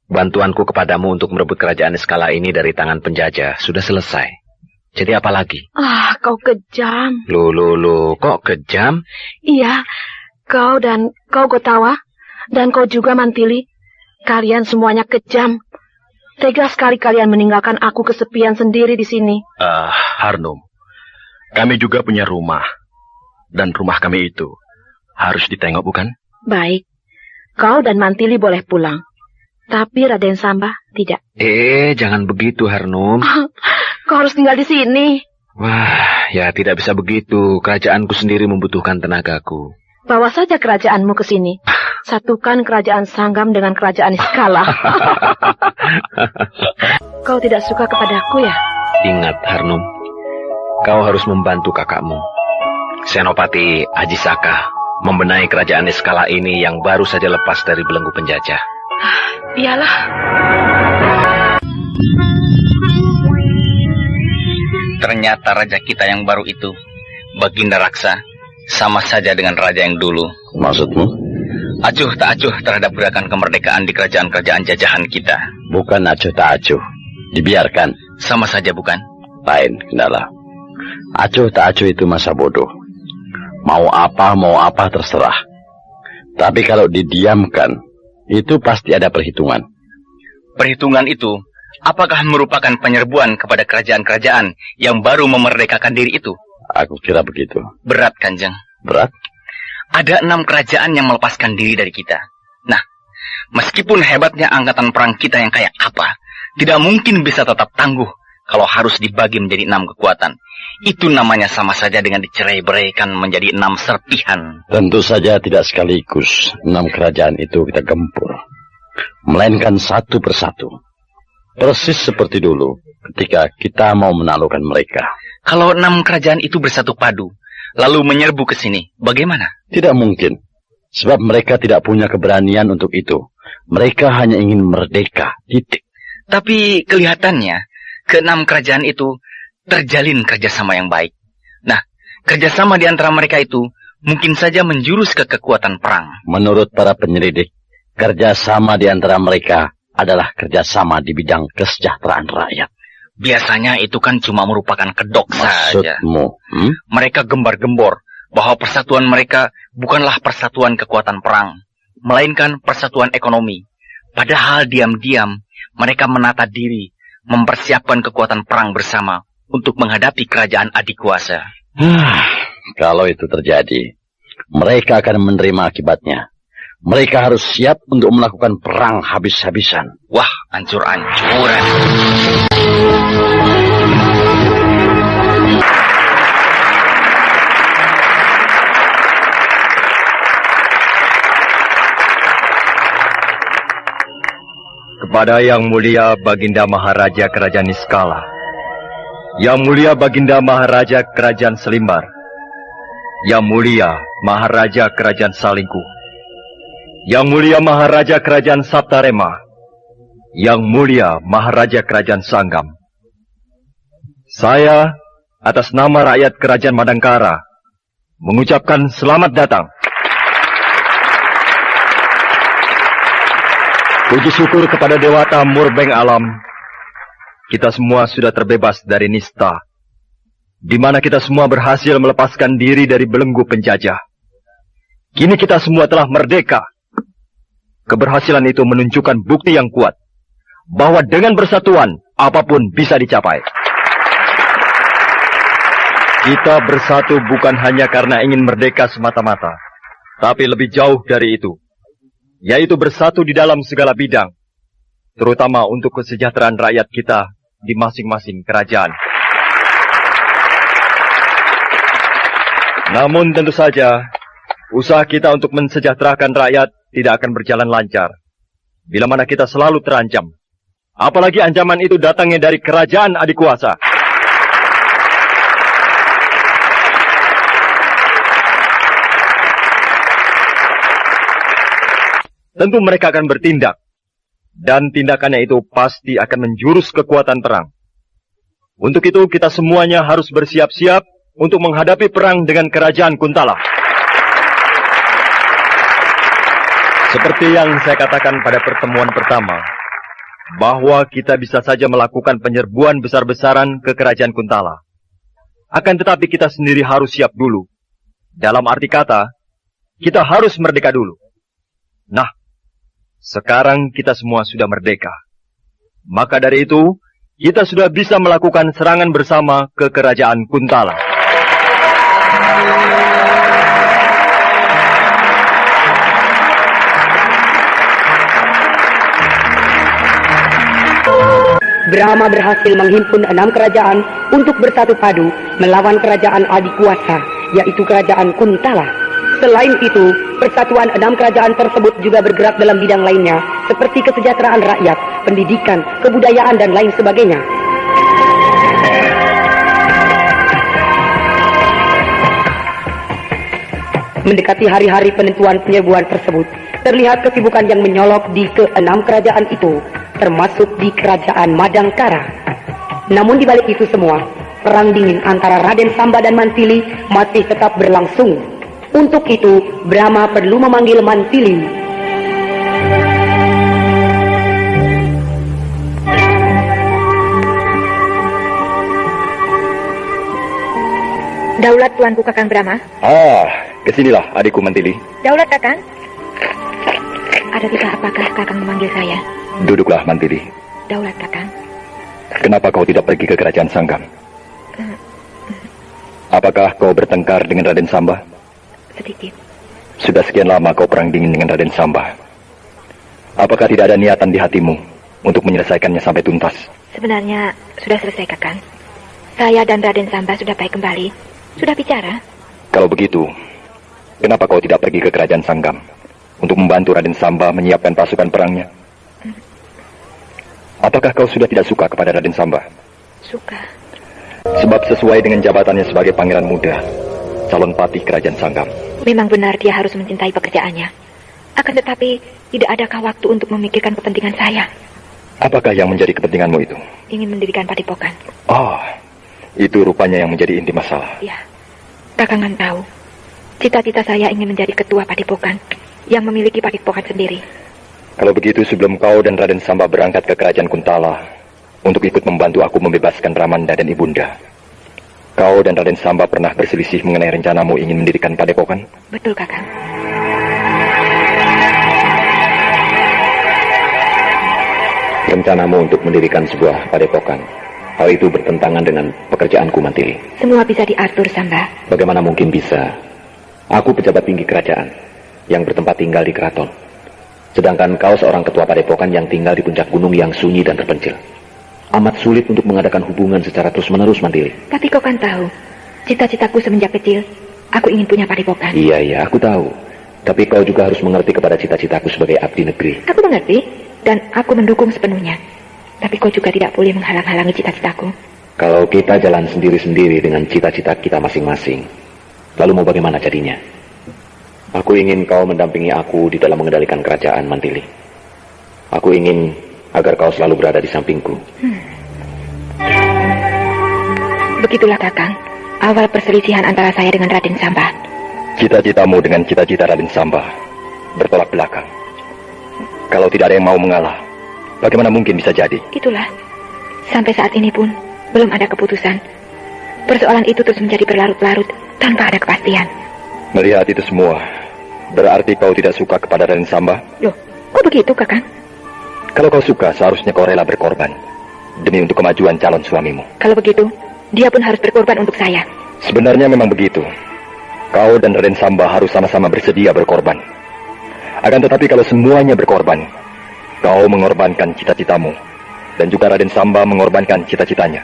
Bantuanku kepadamu untuk merebut kerajaan Niskala ini dari tangan penjajah sudah selesai. Jadi apa lagi? Kau kejam. Loh, kok kejam? Iya, kau Kotawa, dan kau juga Mantili. Kalian semuanya kejam. Tega sekali kalian meninggalkan aku kesepian sendiri di sini. Harnum, kami juga punya rumah. Dan rumah kami itu harus ditengok, bukan? Baik, kau dan Mantili boleh pulang. Tapi Raden Samba tidak. Jangan begitu, Harnum. Kau harus tinggal di sini. Wah, ya tidak bisa begitu. Kerajaanku sendiri membutuhkan tenagaku. Bawa saja kerajaanmu ke sini. Satukan kerajaan Sanggam dengan kerajaan Niskala. Kau tidak suka kepadaku ya? Ingat, Harnum. Kau harus membantu kakakmu, Senopati Ajisaka, membenahi kerajaan Niskala ini yang baru saja lepas dari belenggu penjajah. Iyalah. Ternyata raja kita yang baru itu, Baginda Raksa, sama saja dengan raja yang dulu. Maksudmu? Acuh tak acuh terhadap gerakan kemerdekaan di kerajaan-kerajaan jajahan kita. Bukan acuh tak acuh. Dibiarkan. Sama saja bukan? Lain, Kendala. Acuh tak acuh itu masa bodoh. Mau apa terserah. Tapi kalau didiamkan, itu pasti ada perhitungan. Perhitungan itu, apakah merupakan penyerbuan kepada kerajaan-kerajaan yang baru memerdekakan diri itu? Aku kira begitu. Berat, Kanjeng. Berat? Ada 6 kerajaan yang melepaskan diri dari kita. Nah, meskipun hebatnya angkatan perang kita yang kayak apa, tidak mungkin bisa tetap tangguh kalau harus dibagi menjadi 6 kekuatan. Itu namanya sama saja dengan dicerai-beraikan menjadi 6 serpihan. Tentu saja tidak sekaligus 6 kerajaan itu kita gempur, melainkan satu persatu. Persis seperti dulu ketika kita mau menaklukkan mereka. Kalau 6 kerajaan itu bersatu padu, lalu menyerbu ke sini, bagaimana? Tidak mungkin, sebab mereka tidak punya keberanian untuk itu. Mereka hanya ingin merdeka, titik. Tapi kelihatannya, ke-6 kerajaan itu terjalin kerjasama yang baik. Nah, kerjasama di antara mereka itu mungkin saja menjurus ke kekuatan perang. Menurut para penyelidik, kerjasama di antara mereka adalah kerjasama di bidang kesejahteraan rakyat. Biasanya itu kan cuma merupakan kedok saja. Maksudmu? Mereka gembar-gembor bahwa persatuan mereka bukanlah persatuan kekuatan perang, melainkan persatuan ekonomi. Padahal diam-diam mereka menata diri, mempersiapkan kekuatan perang bersama untuk menghadapi kerajaan adik kuasa. Kalau itu terjadi, mereka akan menerima akibatnya. Mereka harus siap untuk melakukan perang habis-habisan. Wah, ancur-ancuran. Kepada Yang Mulia Baginda Maharaja Kerajaan Niskala, Yang Mulia Baginda Maharaja Kerajaan Selimbar, Yang Mulia Maharaja Kerajaan Salingkuh, Yang Mulia Maharaja Kerajaan Saptarema, Yang Mulia Maharaja Kerajaan Sanggam. Saya, atas nama rakyat Kerajaan Madangkara, mengucapkan selamat datang. Puji syukur kepada Dewata Murbeng Alam, kita semua sudah terbebas dari nista, di mana kita semua berhasil melepaskan diri dari belenggu penjajah. Kini kita semua telah merdeka. Keberhasilan itu menunjukkan bukti yang kuat bahwa dengan bersatuan apapun bisa dicapai. Kita bersatu bukan hanya karena ingin merdeka semata-mata, tapi lebih jauh dari itu, yaitu bersatu di dalam segala bidang, terutama untuk kesejahteraan rakyat kita di masing-masing kerajaan. Namun tentu saja, usaha kita untuk mensejahterakan rakyat tidak akan berjalan lancar bila mana kita selalu terancam. Apalagi ancaman itu datangnya dari kerajaan adik kuasa. Tentu mereka akan bertindak, dan tindakannya itu pasti akan menjurus kekuatan perang. Untuk itu kita semuanya harus bersiap-siap untuk menghadapi perang dengan kerajaan Kuntala. Seperti yang saya katakan pada pertemuan pertama, bahwa kita bisa saja melakukan penyerbuan besar-besaran ke kerajaan Kuntala. Akan tetapi kita sendiri harus siap dulu. Dalam arti kata, kita harus merdeka dulu. Nah, sekarang kita semua sudah merdeka. Maka dari itu, kita sudah bisa melakukan serangan bersama ke kerajaan Kuntala. Brahma berhasil menghimpun 6 kerajaan untuk bersatu padu melawan kerajaan adik kuasa, yaitu kerajaan Kuntala. Selain itu, persatuan 6 kerajaan tersebut juga bergerak dalam bidang lainnya, seperti kesejahteraan rakyat, pendidikan, kebudayaan, dan lain sebagainya. Mendekati hari-hari penentuan penyerbuan tersebut, terlihat kesibukan yang menyolok di ke-6 kerajaan itu, termasuk di kerajaan Madangkara. Namun di balik itu semua, perang dingin antara Raden Samba dan Mantili masih tetap berlangsung. Untuk itu, Brahma perlu memanggil Mantili. Daulat tuanku Kakang Brahma. Kesinilah adikku Mantili. Daulat Kakang. Ada tiga apakah Kakang memanggil saya? Duduklah Mantili. Daulat Kakang. Kenapa kau tidak pergi ke kerajaan Sanggam? Apakah kau bertengkar dengan Raden Samba? Sedikit. Sudah sekian lama kau perang dingin dengan Raden Samba. Apakah tidak ada niatan di hatimu untuk menyelesaikannya sampai tuntas? Sebenarnya sudah selesai Kakang. Saya dan Raden Samba sudah baik kembali. Sudah bicara. Kalau begitu, kenapa kau tidak pergi ke kerajaan Sanggam untuk membantu Raden Samba menyiapkan pasukan perangnya? Apakah kau sudah tidak suka kepada Raden Samba? Suka. Sebab sesuai dengan jabatannya sebagai pangeran muda, calon patih kerajaan Sanggam. Memang benar dia harus mencintai pekerjaannya. Akan tetapi, tidak adakah waktu untuk memikirkan kepentingan saya? Apakah yang menjadi kepentinganmu itu? Ingin mendirikan padepokan. Oh, itu rupanya yang menjadi inti masalah. Ya, Kakangan tahu. Cita-cita saya ingin menjadi ketua padepokan yang memiliki padepokan sendiri. Kalau begitu sebelum kau dan Raden Samba berangkat ke kerajaan Kuntala untuk ikut membantu aku membebaskan Ramanda dan Ibunda, kau dan Raden Samba pernah berselisih mengenai rencanamu ingin mendirikan padepokan? Betul, Kakang. Rencanamu untuk mendirikan sebuah padepokan, hal itu bertentangan dengan pekerjaanku Mantili. Semua bisa diatur, Samba. Bagaimana mungkin bisa? Aku pejabat tinggi kerajaan yang bertempat tinggal di keraton. Sedangkan kau seorang ketua padepokan yang tinggal di puncak gunung yang sunyi dan terpencil. Amat sulit untuk mengadakan hubungan secara terus-menerus, Mantili. Tapi kau kan tahu, cita-citaku semenjak kecil, aku ingin punya padepokan. Iya, aku tahu. Tapi kau juga harus mengerti kepada cita-citaku sebagai abdi negeri. Aku mengerti, dan aku mendukung sepenuhnya. Tapi kau juga tidak boleh menghalang-halangi cita-citaku. Kalau kita jalan sendiri-sendiri dengan cita-cita kita masing-masing, lalu mau bagaimana jadinya? Aku ingin kau mendampingi aku di dalam mengendalikan kerajaan, Mantili. Aku ingin agar kau selalu berada di sampingku. Begitulah, Kakang, awal perselisihan antara saya dengan Raden Samba. Cita-citamu dengan cita-cita Raden Samba bertolak belakang. Kalau tidak ada yang mau mengalah, bagaimana mungkin bisa jadi? Itulah. Sampai saat ini pun belum ada keputusan. Persoalan itu terus menjadi berlarut-larut tanpa ada kepastian. Melihat itu semua, Berarti kau tidak suka kepada Raden Samba? Loh, kok begitu, Kakang? Kalau kau suka, seharusnya kau rela berkorban demi untuk kemajuan calon suamimu. Kalau begitu, dia pun harus berkorban untuk saya. Sebenarnya memang begitu. Kau dan Raden Samba harus sama-sama bersedia berkorban. Akan tetapi kalau semuanya berkorban, kau mengorbankan cita-citamu, dan juga Raden Samba mengorbankan cita-citanya.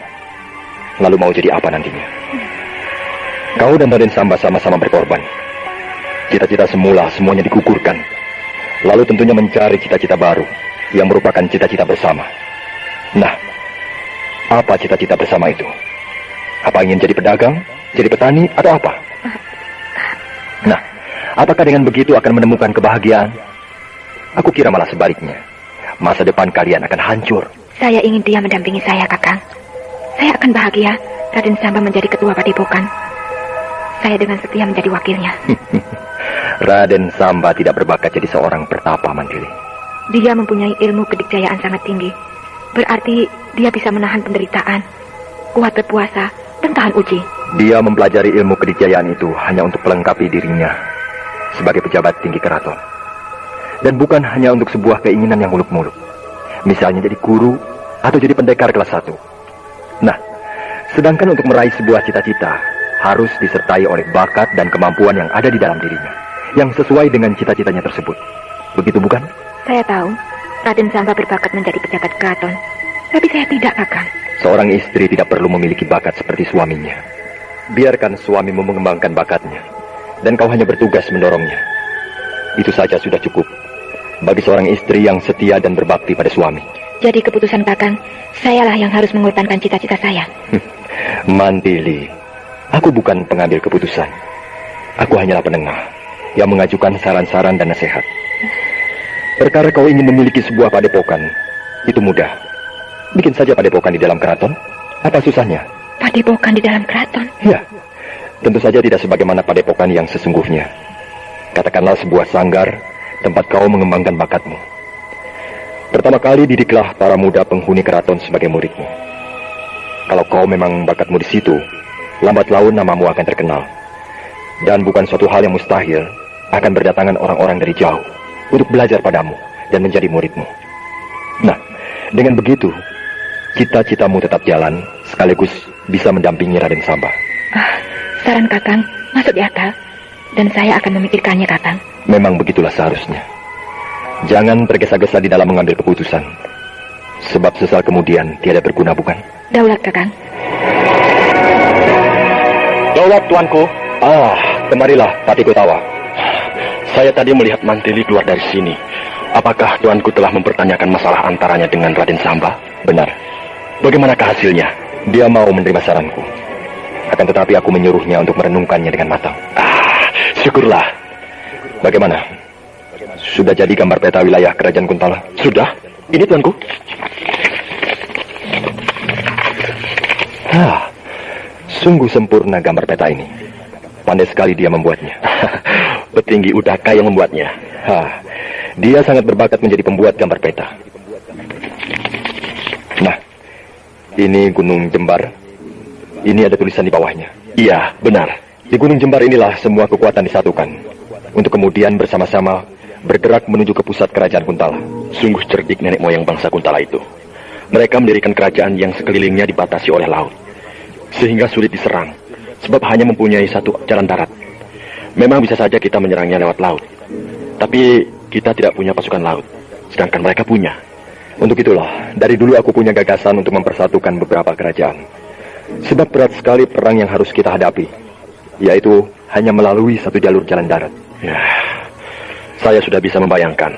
Lalu mau jadi apa nantinya? Kau dan Raden Samba sama-sama berkorban. Cita-cita semula semuanya digugurkan. Lalu tentunya mencari cita-cita baru yang merupakan cita-cita bersama. Nah, apa cita-cita bersama itu? Apa ingin jadi pedagang, jadi petani, atau apa? Nah, apakah dengan begitu akan menemukan kebahagiaan? Aku kira malah sebaliknya. Masa depan kalian akan hancur. Saya ingin dia mendampingi saya, Kakang. Saya akan bahagia Raden Samba menjadi ketua padepokan. Saya dengan setia menjadi wakilnya. Raden Samba tidak berbakat jadi seorang pertapa, Mantili. Dia mempunyai ilmu kedikjayaan sangat tinggi. Berarti dia bisa menahan penderitaan, kuat berpuasa, dan tahan uji. Dia mempelajari ilmu kedikjayaan itu hanya untuk melengkapi dirinya sebagai pejabat tinggi keraton. Dan bukan hanya untuk sebuah keinginan yang muluk-muluk. Misalnya jadi guru atau jadi pendekar kelas 1. Nah, sedangkan untuk meraih sebuah cita-cita harus disertai oleh bakat dan kemampuan yang ada di dalam dirinya, yang sesuai dengan cita-citanya tersebut. Begitu bukan? Saya tahu Raden Samba berbakat menjadi pejabat keraton, tapi saya tidak, Kakang. Seorang istri tidak perlu memiliki bakat seperti suaminya. Biarkan suamimu mengembangkan bakatnya, dan kau hanya bertugas mendorongnya. Itu saja sudah cukup bagi seorang istri yang setia dan berbakti pada suami. Jadi keputusan Kakang, sayalah yang harus mengorbankan cita-cita saya. Mantili, aku bukan pengambil keputusan. Aku hanyalah penengah yang mengajukan saran-saran dan nasihat. Perkara kau ingin memiliki sebuah padepokan, itu mudah. Bikin saja padepokan di dalam keraton. Apa susahnya? Padepokan di dalam keraton? Ya, tentu saja tidak sebagaimana padepokan yang sesungguhnya. Katakanlah sebuah sanggar tempat kau mengembangkan bakatmu. Pertama kali didiklah para muda penghuni keraton sebagai muridmu. Kalau kau memang bakatmu di situ, lambat laun namamu akan terkenal. Dan bukan suatu hal yang mustahil, akan berdatangan orang-orang dari jauh untuk belajar padamu dan menjadi muridmu. Nah, dengan begitu, cita-citamu tetap jalan, sekaligus bisa mendampingi Raden Samba. Saran Kakang masuk di akal, dan saya akan memikirkannya, Kakang. Memang begitulah seharusnya. Jangan tergesa-gesa di dalam mengambil keputusan, sebab sesal kemudian tiada berguna, bukan? Daulat, Kakang. Daulat, tuanku. Kemarilah, Pati Kotawa. Saya tadi melihat Mantili keluar dari sini. Apakah tuanku telah mempertanyakan masalah antaranya dengan Raden Samba? Benar. Bagaimanakah hasilnya? Dia mau menerima saranku. Akan tetapi aku menyuruhnya untuk merenungkannya dengan matang. Syukurlah. Bagaimana? Sudah jadi gambar peta wilayah Kerajaan Kuntala? Sudah. Ini tuanku. Sungguh sempurna gambar peta ini. Pandai sekali dia membuatnya. Petinggi Udaka yang membuatnya. Dia sangat berbakat menjadi pembuat gambar peta. Nah, ini Gunung Jembar. Ini ada tulisan di bawahnya. Iya, benar. Di Gunung Jembar inilah semua kekuatan disatukan, untuk kemudian bersama-sama bergerak menuju ke pusat kerajaan Kuntala. Sungguh cerdik nenek moyang bangsa Kuntala itu. Mereka mendirikan kerajaan yang sekelilingnya dibatasi oleh laut, sehingga sulit diserang, sebab hanya mempunyai satu jalan darat. Memang bisa saja kita menyerangnya lewat laut, tapi kita tidak punya pasukan laut, sedangkan mereka punya. Untuk itulah, dari dulu aku punya gagasan untuk mempersatukan beberapa kerajaan. Sebab berat sekali perang yang harus kita hadapi, yaitu hanya melalui satu jalur jalan darat. Ya, saya sudah bisa membayangkan,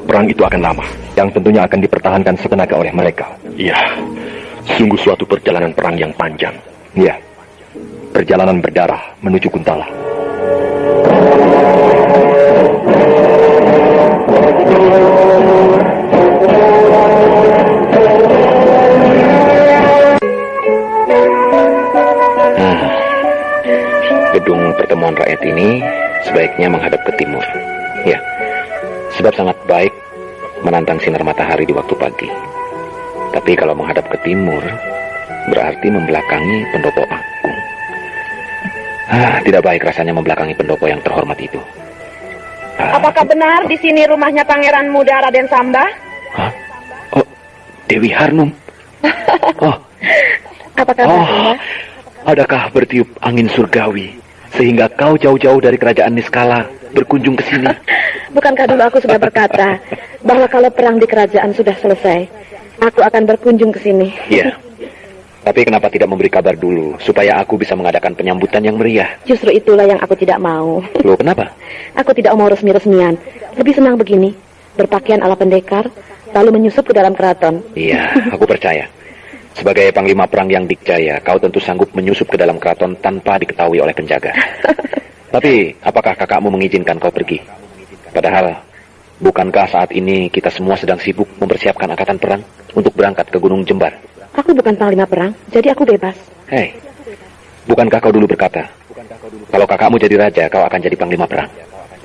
perang itu akan lama, yang tentunya akan dipertahankan setenaga oleh mereka. Iya, sungguh suatu perjalanan perang yang panjang. Iya, perjalanan berdarah menuju Kuntala. Gedung pertemuan rakyat ini sebaiknya menghadap ke timur. Ya, sebab sangat baik menantang sinar matahari di waktu pagi. Tapi kalau menghadap ke timur, berarti membelakangi pendopo agung. Tidak baik rasanya membelakangi pendopo yang terhormat itu. Apakah benar di sini rumahnya Pangeran Muda Raden Samba? Hah? Oh, Dewi Harnum. Oh. Apa kabar, Samba? Adakah bertiup angin surgawi sehingga kau jauh-jauh dari kerajaan Niskala berkunjung ke sini? Bukankah dulu aku sudah berkata bahwa kalau perang di kerajaan sudah selesai, aku akan berkunjung ke sini? Iya. Tapi kenapa tidak memberi kabar dulu supaya aku bisa mengadakan penyambutan yang meriah? Justru itulah yang aku tidak mau. Loh, kenapa? Aku tidak mau resmi-resmian. Lebih senang begini, berpakaian ala pendekar, lalu menyusup ke dalam keraton. Iya, aku percaya. Sebagai panglima perang yang dikjaya, kau tentu sanggup menyusup ke dalam keraton tanpa diketahui oleh penjaga. Tapi, apakah kakakmu mengizinkan kau pergi? Padahal, bukankah saat ini kita semua sedang sibuk mempersiapkan angkatan perang untuk berangkat ke Gunung Jembar? Aku bukan panglima perang, jadi aku bebas. Hei, bukankah kau dulu berkata, kalau kakakmu jadi raja, kau akan jadi panglima perang?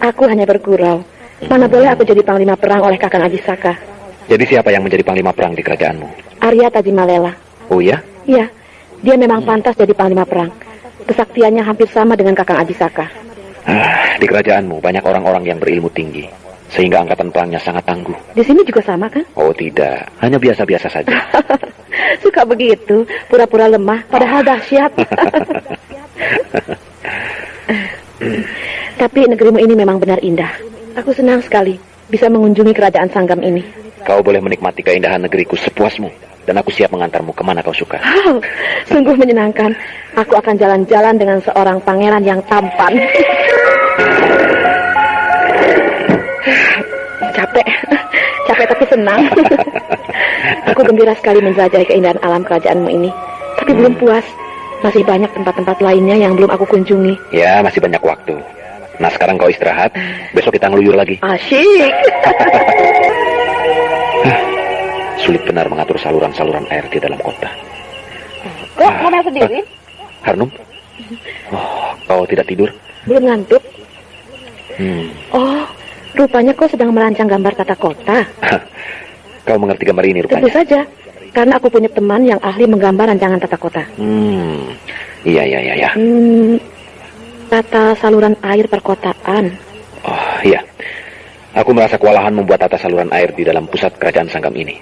Aku hanya bergurau. Mana boleh aku jadi panglima perang oleh Kakang Ajisaka. Jadi siapa yang menjadi panglima perang di kerajaanmu? Arya Tajimalela. Oh ya? Iya, dia memang pantas jadi panglima perang. Kesaktiannya hampir sama dengan Kakang Ajisaka. Di kerajaanmu banyak orang-orang yang berilmu tinggi, sehingga angkatan perangnya sangat tangguh. Di sini juga sama kan? Oh tidak, hanya biasa-biasa saja. Suka begitu, pura-pura lemah, padahal dahsyat. Tapi negerimu ini memang benar indah. Aku senang sekali bisa mengunjungi kerajaan Sanggam ini. Kau boleh menikmati keindahan negeriku sepuasmu, dan aku siap mengantarmu kemana kau suka. Oh, sungguh menyenangkan. Aku akan jalan-jalan dengan seorang pangeran yang tampan. Capek tapi senang. Aku gembira sekali menjelajahi keindahan alam kerajaanmu ini. Tapi belum puas. Masih banyak tempat-tempat lainnya yang belum aku kunjungi. Ya, masih banyak waktu. Nah, sekarang kau istirahat. Besok kita ngeluyur lagi. Asyik. Sulit benar mengatur saluran-saluran air di dalam kota. Kok ngomel sendiri? Harnum? Oh, kau tidak tidur? Belum ngantuk. Oh, rupanya kau sedang merancang gambar tata kota. Kau mengerti gambar ini rupanya? Tentu saja, karena aku punya teman yang ahli menggambar rancangan tata kota. Iya. Tata saluran air perkotaan. Oh, iya. Aku merasa kewalahan membuat tata saluran air di dalam pusat kerajaan Sanggam ini.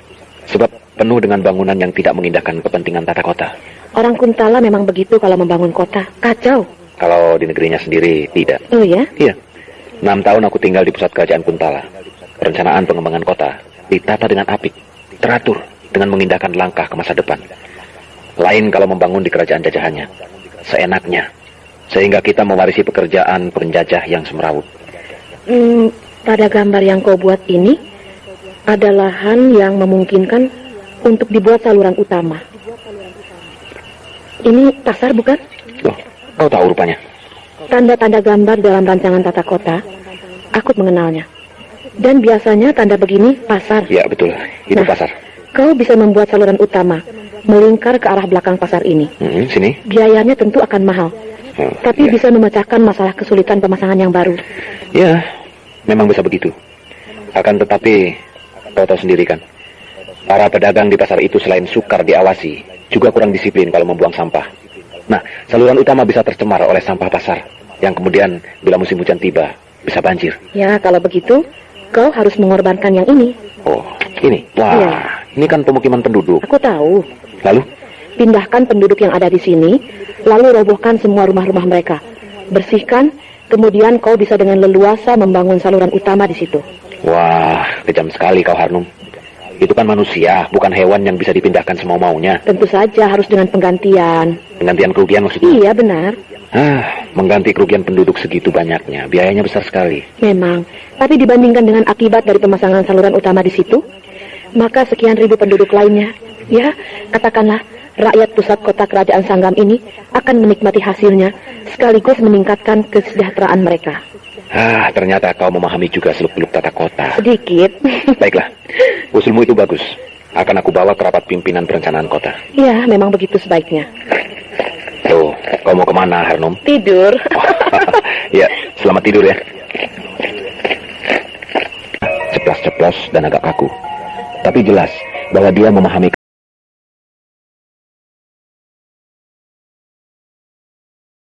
Sebab penuh dengan bangunan yang tidak mengindahkan kepentingan tata kota. Orang Kuntala memang begitu kalau membangun kota. Kacau. Kalau di negerinya sendiri, tidak. Oh ya? Iya. 6 tahun aku tinggal di pusat kerajaan Kuntala. Perencanaan pengembangan kota ditata dengan apik, teratur, dengan mengindahkan langkah ke masa depan. Lain kalau membangun di kerajaan jajahannya. Seenaknya. Sehingga kita mewarisi pekerjaan penjajah yang semrawut. Pada gambar yang kau buat ini, ada lahan yang memungkinkan untuk dibuat saluran utama. Ini pasar bukan? Loh, kau tahu rupanya? Tanda-tanda gambar dalam rancangan tata kota, aku mengenalnya. Dan biasanya tanda begini pasar. Ya, betul. Itu pasar. Kau bisa membuat saluran utama, melingkar ke arah belakang pasar ini. Sini. Biayanya tentu akan mahal. Tapi bisa memecahkan masalah kesulitan pemasangan yang baru. Ya, memang bisa begitu. Akan tetapi, kau tahu sendiri kan, para pedagang di pasar itu selain sukar diawasi, juga kurang disiplin kalau membuang sampah. Nah, saluran utama bisa tercemar oleh sampah pasar, yang kemudian bila musim hujan tiba, bisa banjir. Ya, kalau begitu, kau harus mengorbankan yang ini. Oh, ini? Wah, ya. Ini kan pemukiman penduduk. Aku tahu. Lalu? Pindahkan penduduk yang ada di sini, lalu robohkan semua rumah-rumah mereka. Bersihkan, kemudian kau bisa dengan leluasa membangun saluran utama di situ. Wah, kejam sekali kau, Harnum. Itu kan manusia, bukan hewan yang bisa dipindahkan semau-maunya. Tentu saja harus dengan penggantian. Penggantian kerugian maksudnya? Iya, benar. Mengganti kerugian penduduk segitu banyaknya, biayanya besar sekali. Memang, tapi dibandingkan dengan akibat dari pemasangan saluran utama di situ, maka sekian ribu penduduk lainnya, ya, katakanlah, rakyat pusat kota kerajaan Sanggam ini akan menikmati hasilnya, sekaligus meningkatkan kesejahteraan mereka. Ternyata kau memahami juga seluk-beluk tata kota. Sedikit. Baiklah, usulmu itu bagus. Akan aku bawa ke rapat pimpinan perencanaan kota. Ya, memang begitu sebaiknya. Tuh, kau mau kemana, Harnum? Tidur. Ya, selamat tidur ya. Ceplas-ceplos dan agak kaku. Tapi jelas bahwa dia memahami